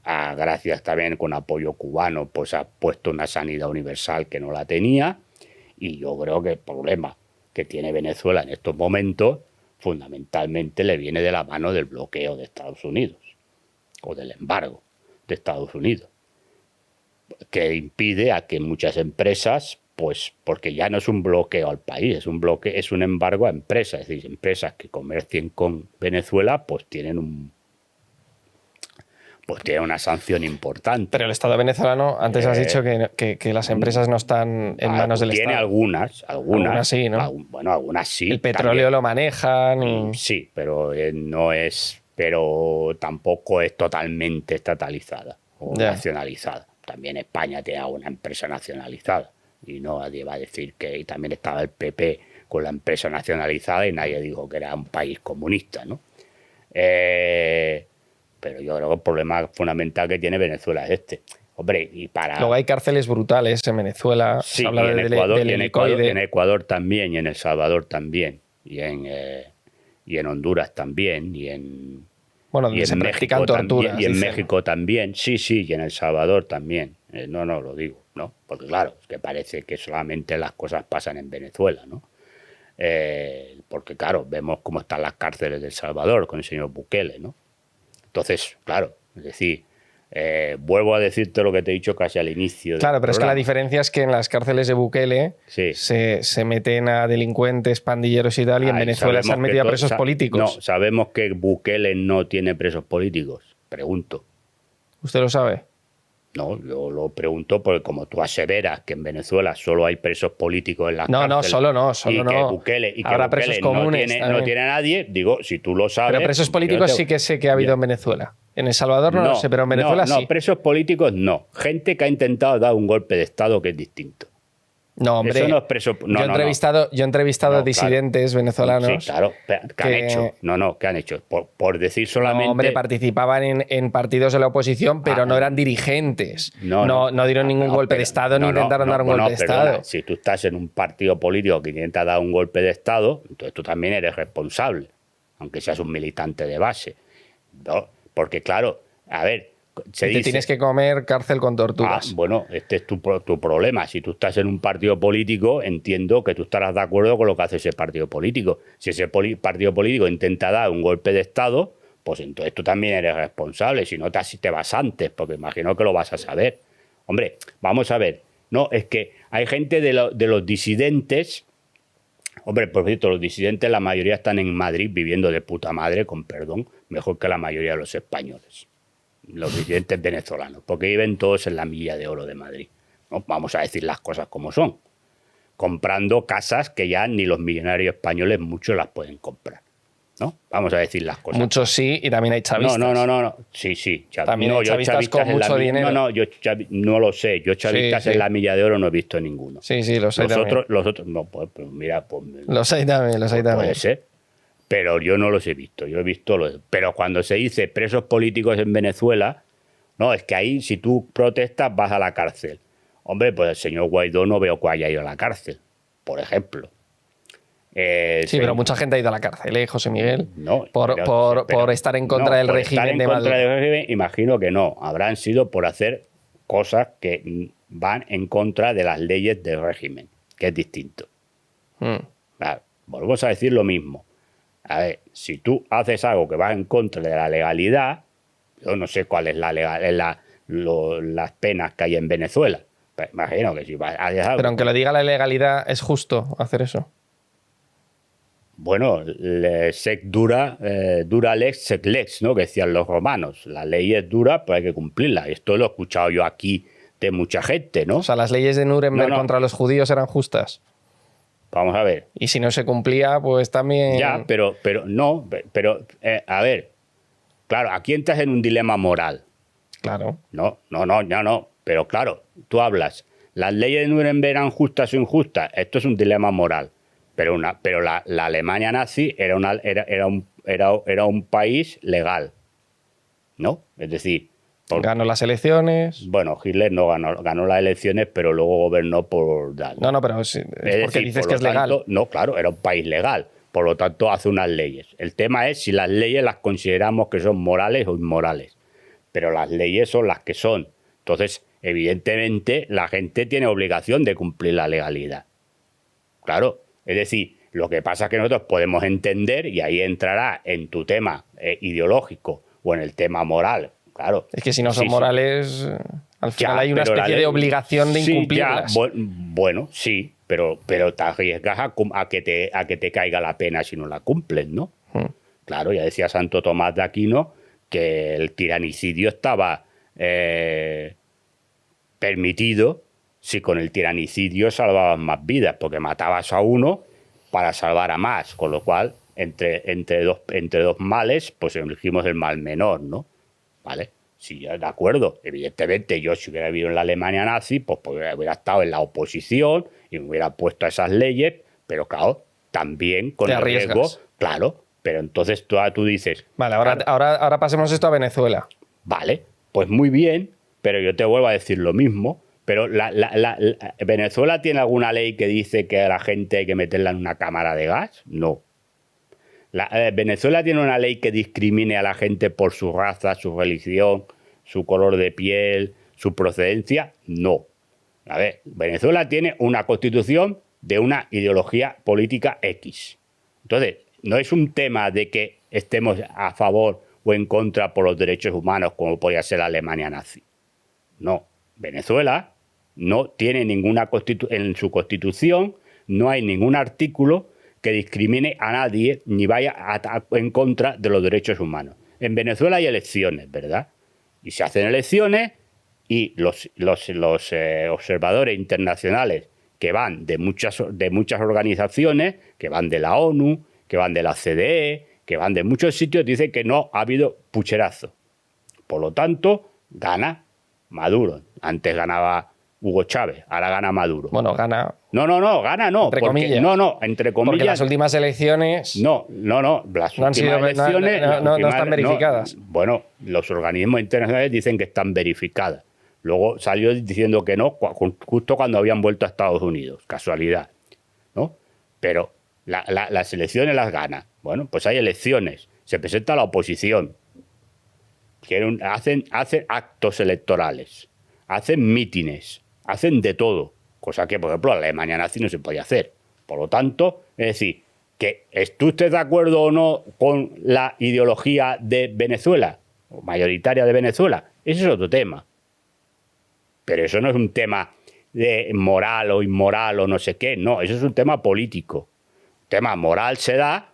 Gracias también con apoyo cubano, pues ha puesto una sanidad universal que no la tenía. Y yo creo que el problema que tiene Venezuela en estos momentos fundamentalmente le viene de la mano del bloqueo de Estados Unidos o del embargo de Estados Unidos, que impide a que muchas empresas, pues porque ya no es un bloqueo al país, es un embargo a empresas, es decir, empresas que comercien con Venezuela pues tienen una sanción importante. Pero el Estado venezolano, antes has dicho que las empresas no están en manos del Estado. Tiene algunas sí, ¿no? Bueno, algunas sí. El petróleo también lo manejan. Sí, pero no es, pero tampoco es totalmente estatalizada o nacionalizada. También España tiene una empresa nacionalizada y no nadie va a decir que también estaba el PP con la empresa nacionalizada y nadie dijo que era un país comunista, ¿no? Pero yo creo que el problema fundamental que tiene Venezuela es este. Hombre, y para... Luego hay cárceles brutales en Venezuela. Sí, habla y en Ecuador también, y en El Salvador también, y en Honduras también, y en... Bueno, donde se practican torturas. Y en México también, sí, y en El Salvador también. No lo digo, ¿no? Porque claro, es que parece que solamente las cosas pasan en Venezuela, ¿no? Porque claro, vemos cómo están las cárceles de El Salvador con el señor Bukele, ¿no? Entonces, claro, es decir, vuelvo a decirte lo que te he dicho casi al inicio. Claro, pero es que la diferencia es que en las cárceles de Bukele se meten a delincuentes, pandilleros y tal, y en Venezuela se han metido a presos políticos. No, sabemos que Bukele no tiene presos políticos, pregunto. ¿Usted lo sabe? No, yo lo pregunto porque como tú aseveras que en Venezuela solo hay presos políticos en las cárceles... No, solo no. Que Bukele presos comunes no tiene a nadie, digo, si tú lo sabes... Pero presos políticos sí que sé que ha habido en Venezuela. En El Salvador no lo sé, pero en Venezuela sí. No, presos políticos no. Gente que ha intentado dar un golpe de Estado que es distinto. No, hombre. Eso no es preso. Yo he entrevistado a disidentes venezolanos. Sí, claro. ¿Qué han hecho? ¿Qué han hecho? Por decir solamente. No, hombre, participaban en partidos de la oposición, pero no eran dirigentes. No dieron ningún golpe de Estado ni intentaron dar un golpe de Estado. Si tú estás en un partido político que intenta dar un golpe de Estado, entonces tú también eres responsable, aunque seas un militante de base. ¿No? Porque, claro, a ver. Te tienes que comer cárcel con torturas. Bueno, este es tu problema. Si tú estás en un partido político, entiendo que tú estarás de acuerdo con lo que hace ese partido político. Si ese partido político intenta dar un golpe de Estado, pues entonces tú también eres responsable. Si no, te vas antes, porque imagino que lo vas a saber. Hombre, vamos a ver. No, es que hay gente de los disidentes. Hombre, por cierto, los disidentes, la mayoría están en Madrid viviendo de puta madre, con perdón, mejor que la mayoría de los españoles. Los disidentes venezolanos, porque viven todos en la Milla de Oro de Madrid, ¿no? Vamos a decir las cosas como son, comprando casas que ya ni los millonarios españoles muchos las pueden comprar, ¿no? Vamos a decir las cosas. Muchos sí, y también hay chavistas. No. Sí. También hay chavistas con mucho dinero. Yo no lo sé. Yo chavistas en la Milla de Oro no he visto ninguno. Sí, los hay también. Los otros, no, pues mira. Pues, los hay también. Puede ser. Pero yo no los he visto. Pero cuando se dice presos políticos en Venezuela, No, es que ahí si tú protestas vas a la cárcel. Hombre, pues el señor Guaidó no veo que haya ido a la cárcel, por ejemplo. Sí, pero mucha gente ha ido a la cárcel, ¿eh, José Miguel? No, Por estar en contra del régimen de Maduro. Por estar en contra del régimen, imagino que no. Habrán sido por hacer cosas que van en contra de las leyes del régimen, que es distinto. Claro, volvemos a decir lo mismo. A ver, si tú haces algo que va en contra de la legalidad, yo no sé cuál es las penas que hay en Venezuela. Pero imagino que si vas a hacer algo... Pero aunque lo diga la legalidad, ¿es justo hacer eso? Bueno, sec dura, dura lex, sec lex, ¿no? Que decían los romanos. La ley es dura, pero hay que cumplirla. Esto lo he escuchado yo aquí de mucha gente, ¿no? O sea, las leyes de Nuremberg contra los judíos eran justas. Vamos a ver. Y si no se cumplía, pues también... Ya, pero a ver, claro, aquí entras en un dilema moral. Claro. No. Pero claro, tú hablas, ¿las leyes de Nuremberg eran justas o injustas? Esto es un dilema moral. Pero la Alemania nazi era un país legal, ¿no? Es decir... Ganó las elecciones. Bueno, Hitler no ganó las elecciones, pero luego gobernó por... No, pero es porque dices que es legal. No, claro, era un país legal. Por lo tanto, hace unas leyes. El tema es si las leyes las consideramos que son morales o inmorales. Pero las leyes son las que son. Entonces, evidentemente, la gente tiene obligación de cumplir la legalidad. Claro. Es decir, lo que pasa es que nosotros podemos entender, y ahí entrará en tu tema ideológico o en el tema moral, claro. Es que si no son morales, al final hay una especie de obligación de incumplirlas. Bueno, sí, pero te arriesgas a que te caiga la pena si no la cumples, ¿no? Claro, ya decía Santo Tomás de Aquino que el tiranicidio estaba permitido si con el tiranicidio salvabas más vidas, porque matabas a uno para salvar a más, con lo cual entre dos males, pues elegimos el mal menor, ¿no? ¿Vale? Sí, de acuerdo. Evidentemente, yo si hubiera vivido en la Alemania nazi, pues hubiera estado en la oposición y me hubiera puesto a esas leyes, pero claro, también con el riesgo, claro. Pero entonces tú dices... Vale, ahora pasemos esto a Venezuela. Vale, pues muy bien, pero yo te vuelvo a decir lo mismo. Pero ¿Venezuela tiene alguna ley que dice que a la gente hay que meterla en una cámara de gas? No. ¿Venezuela tiene una ley que discrimine a la gente por su raza, su religión, su color de piel, su procedencia? No. A ver, Venezuela tiene una constitución de una ideología política X. Entonces, no es un tema de que estemos a favor o en contra por los derechos humanos como podía ser la Alemania nazi. No. Venezuela no tiene ninguna en su constitución, no hay ningún artículo que discrimine a nadie ni vaya en contra de los derechos humanos. En Venezuela hay elecciones, ¿verdad? Y se hacen elecciones y los observadores internacionales que van de muchas organizaciones, que van de la ONU, que van de la CDE, que van de muchos sitios, dicen que no ha habido pucherazo. Por lo tanto, gana Maduro. Antes ganaba Hugo Chávez, ahora gana Maduro. Bueno, gana... No, gana no. Entre comillas. Entre comillas. Porque las últimas elecciones... No. Las últimas elecciones... No están verificadas. Bueno, los organismos internacionales dicen que están verificadas. Luego salió diciendo que no, justo cuando habían vuelto a Estados Unidos. Casualidad, ¿no? Pero las elecciones las gana. Bueno, pues hay elecciones. Se presenta la oposición. Hacen actos electorales. Hacen mítines. Hacen de todo. Cosa que, por ejemplo, en la Alemania nazi no se podía hacer. Por lo tanto, es decir, que tú estés de acuerdo o no con la ideología de Venezuela, o mayoritaria de Venezuela, ese es otro tema. Pero eso no es un tema de moral o inmoral o no sé qué, no, eso es un tema político. El tema moral se da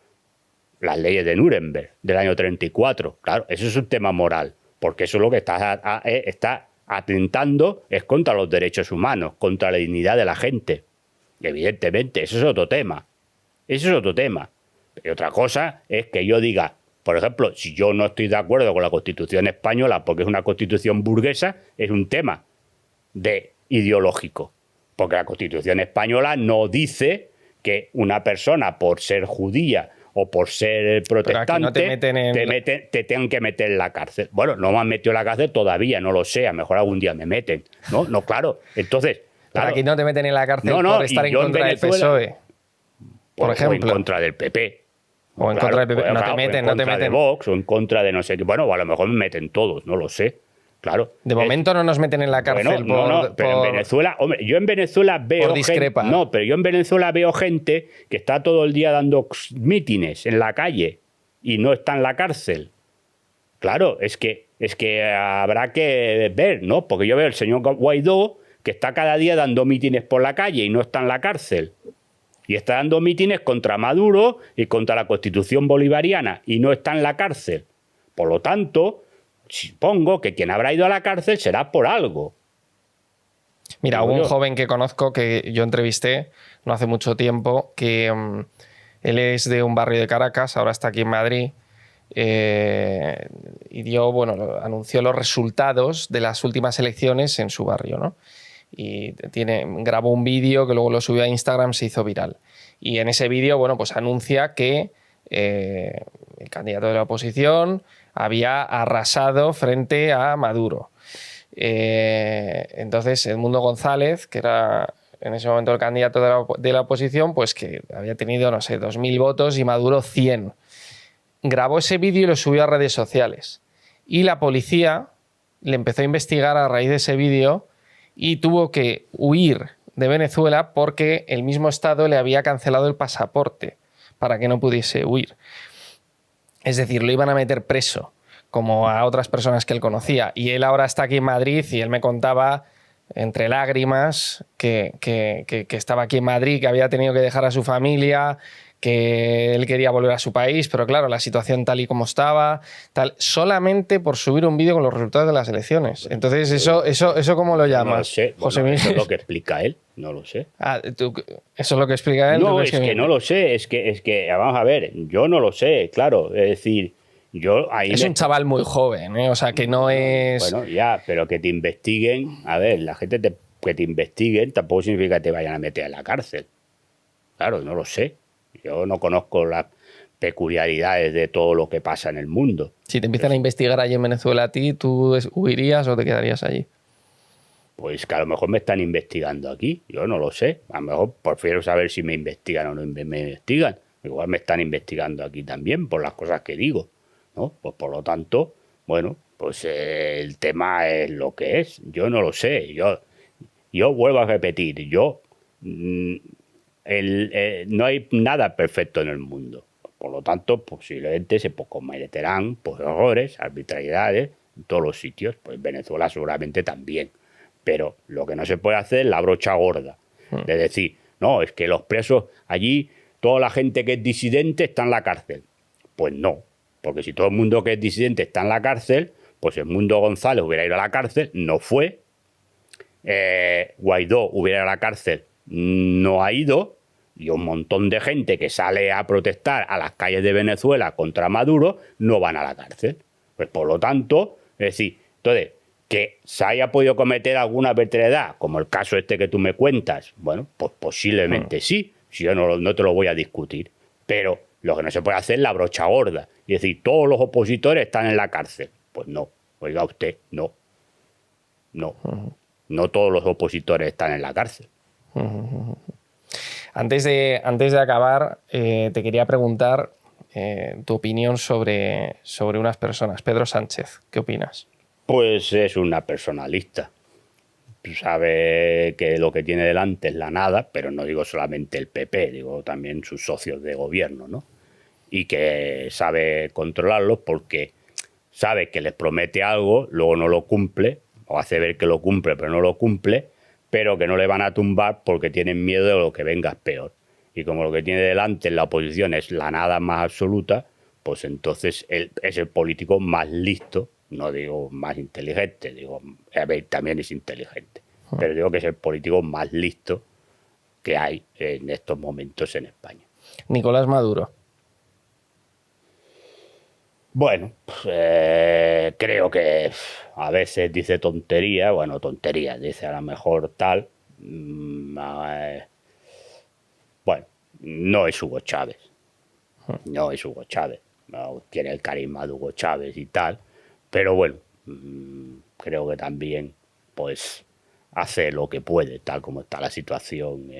las leyes de Nuremberg del año 34, claro, eso es un tema moral, porque eso es lo que está atentando es contra los derechos humanos, contra la dignidad de la gente. Y evidentemente, eso es otro tema. Eso es otro tema. Y otra cosa es que yo diga, por ejemplo, si yo no estoy de acuerdo con la Constitución española porque es una constitución burguesa, es un tema ideológico. Porque la Constitución española no dice que una persona por ser judía o por ser protestante, no te meten te tengan que meter en la cárcel. Bueno, no me han metido en la cárcel todavía, no lo sé, a lo mejor algún día me meten. No, claro. Entonces, Pero claro, aquí no te meten en la cárcel por estar y en yo contra del PSOE, por ejemplo. o en contra del PP. O en contra del PP. No te meten, o en contra de Vox, o en contra de no sé qué. Bueno, o a lo mejor me meten todos, no lo sé. Claro. De momento no nos meten en la cárcel pero en Venezuela, hombre, yo en Venezuela veo discrepar. pero yo en Venezuela veo gente que está todo el día dando mítines en la calle y no está en la cárcel. Claro, es que habrá que ver, ¿no? Porque yo veo al señor Guaidó que está cada día dando mítines por la calle y no está en la cárcel. Y está dando mítines contra Maduro y contra la Constitución bolivariana y no está en la cárcel. Por lo tanto, supongo que quien habrá ido a la cárcel será por algo. Mira, hubo un joven que conozco que yo entrevisté no hace mucho tiempo, que él es de un barrio de Caracas, ahora está aquí en Madrid, y anunció los resultados de las últimas elecciones en su barrio, ¿no? Y grabó un vídeo que luego lo subió a Instagram, se hizo viral. Y en ese vídeo, pues anuncia que el candidato de la oposición había arrasado frente a Maduro. Entonces, Edmundo González, que era en ese momento el candidato de la oposición, pues que había tenido, 2.000 votos y Maduro 100. Grabó ese vídeo y lo subió a redes sociales. Y la policía le empezó a investigar a raíz de ese vídeo y tuvo que huir de Venezuela porque el mismo Estado le había cancelado el pasaporte para que no pudiese huir. Es decir, lo iban a meter preso, como a otras personas que él conocía. Y él ahora está aquí en Madrid y él me contaba, entre lágrimas, que estaba aquí en Madrid, que había tenido que dejar a su familia, que él quería volver a su país, pero claro, la situación tal y como estaba, solamente por subir un vídeo con los resultados de las elecciones. Entonces, ¿eso cómo lo llamas? No lo sé. José Bueno, Miguel. eso es lo que explica él, no lo sé. ¿Eso es lo que explica él? No, es que no lo sé, es que, vamos a ver, yo no lo sé, claro, es decir, yo ahí... Es un chaval muy joven, ¿eh? O sea, que no es... Bueno, ya, pero que te investiguen, a ver, la gente que te investiguen tampoco significa que te vayan a meter en la cárcel. Claro, no lo sé. Yo no conozco las peculiaridades de todo lo que pasa en el mundo. Si te empiezan a investigar allí en Venezuela a ti, ¿tú huirías o te quedarías allí? Pues que a lo mejor me están investigando aquí, yo no lo sé. A lo mejor prefiero saber si me investigan o no me investigan. Igual me están investigando aquí también por las cosas que digo, ¿no? Pues por lo tanto, bueno, pues el tema es lo que es. Yo no lo sé. Yo vuelvo a repetir, no hay nada perfecto en el mundo. Por lo tanto, posiblemente se cometerán errores, arbitrariedades en todos los sitios. Pues en Venezuela seguramente también. Pero lo que no se puede hacer es la brocha gorda. De decir, no, es que los presos allí, toda la gente que es disidente está en la cárcel. Pues no. Porque si todo el mundo que es disidente está en la cárcel, pues Edmundo González hubiera ido a la cárcel, no fue. Guaidó hubiera ido a la cárcel, no ha ido. Y un montón de gente que sale a protestar a las calles de Venezuela contra Maduro no van a la cárcel. Pues por lo tanto, es decir, entonces, que se haya podido cometer alguna arbitrariedad, como el caso este que tú me cuentas, bueno, pues posiblemente sí, si yo no te lo voy a discutir. Pero lo que no se puede hacer es la brocha gorda. Y decir, todos los opositores están en la cárcel. Pues no, oiga usted, no. No todos los opositores están en la cárcel. Antes de acabar, te quería preguntar tu opinión sobre unas personas. Pedro Sánchez, ¿qué opinas? Pues es una personalista. Sabe que lo que tiene delante es la nada, pero no digo solamente el PP, digo también sus socios de gobierno, ¿no? Y que sabe controlarlos porque sabe que les promete algo, luego no lo cumple, o hace ver que lo cumple, pero no lo cumple, pero que no le van a tumbar porque tienen miedo de lo que venga es peor. Y como lo que tiene delante en la oposición es la nada más absoluta, pues entonces él es el político más listo, no digo más inteligente, digo, a ver, también es inteligente, pero digo que es el político más listo que hay en estos momentos en España. Nicolás Maduro. Bueno, creo que a veces dice tontería, dice a lo mejor tal. Bueno, no es Hugo Chávez. No es Hugo Chávez, no tiene el carisma de Hugo Chávez y tal, pero bueno, creo que también pues hace lo que puede, tal como está la situación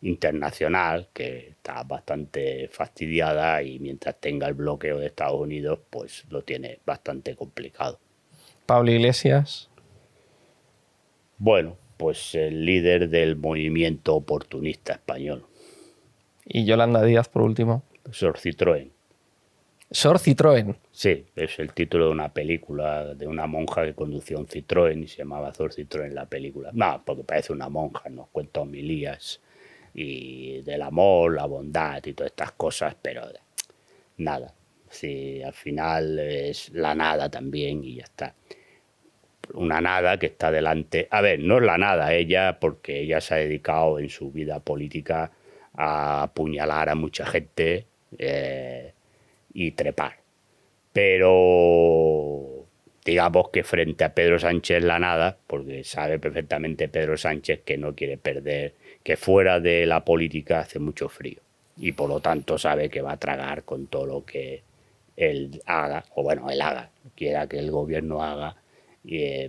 internacional, que está bastante fastidiada, y mientras tenga el bloqueo de Estados Unidos, pues lo tiene bastante complicado. Pablo Iglesias. Bueno, pues el líder del movimiento oportunista español. Y Yolanda Díaz, por último. Sor Citroën. Sor Citroën. Sí, es el título de una película de una monja que conducía un Citroën y se llamaba Sor Citroën la película. No, porque parece una monja, nos cuenta homilías y del amor, la bondad y todas estas cosas, pero nada. Sí, al final es la nada también y ya está. Una nada que está delante. A ver, no es la nada ella, porque ella se ha dedicado en su vida política a apuñalar a mucha gente y trepar. Pero digamos que frente a Pedro Sánchez la nada, porque sabe perfectamente Pedro Sánchez que no quiere perder, que fuera de la política hace mucho frío y por lo tanto sabe que va a tragar con todo lo que él haga, o bueno, él haga, quiera que el gobierno haga,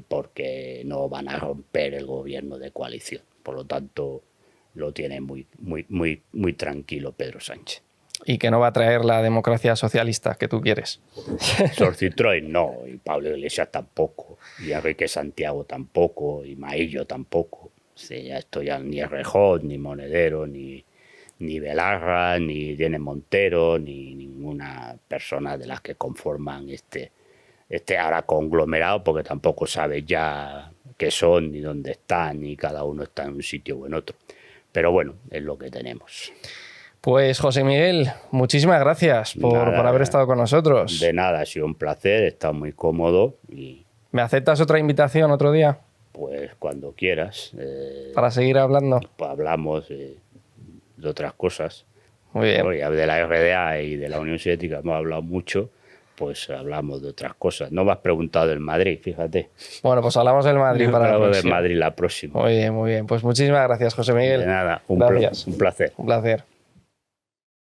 porque no van a romper el gobierno de coalición. Por lo tanto, lo tiene muy tranquilo Pedro Sánchez. Y que no va a traer la democracia socialista que tú quieres. Sor Citroën no, y Pablo Iglesias tampoco, y Enrique Santiago tampoco, y Maillo tampoco. O sea, ya esto ya ni Rejón, ni Monedero, ni Belarra, ni Irene Montero, ni ninguna persona de las que conforman este ahora conglomerado, porque tampoco sabes ya qué son, ni dónde están, ni cada uno está en un sitio o en otro. Pero bueno, es lo que tenemos. Pues José Miguel, muchísimas gracias por haber estado con nosotros. De nada, ha sido un placer, he estado muy cómodo. Y ¿me aceptas otra invitación otro día? Pues cuando quieras. Para seguir hablando. Pues hablamos de otras cosas. Muy bien. De la RDA y de la Unión Soviética hemos hablado mucho, pues hablamos de otras cosas. No me has preguntado del Madrid, fíjate. Bueno, pues hablamos del Madrid para la próxima. Del Madrid la próxima. Muy bien, muy bien. Pues muchísimas gracias, José Miguel. De nada, un placer. Un placer.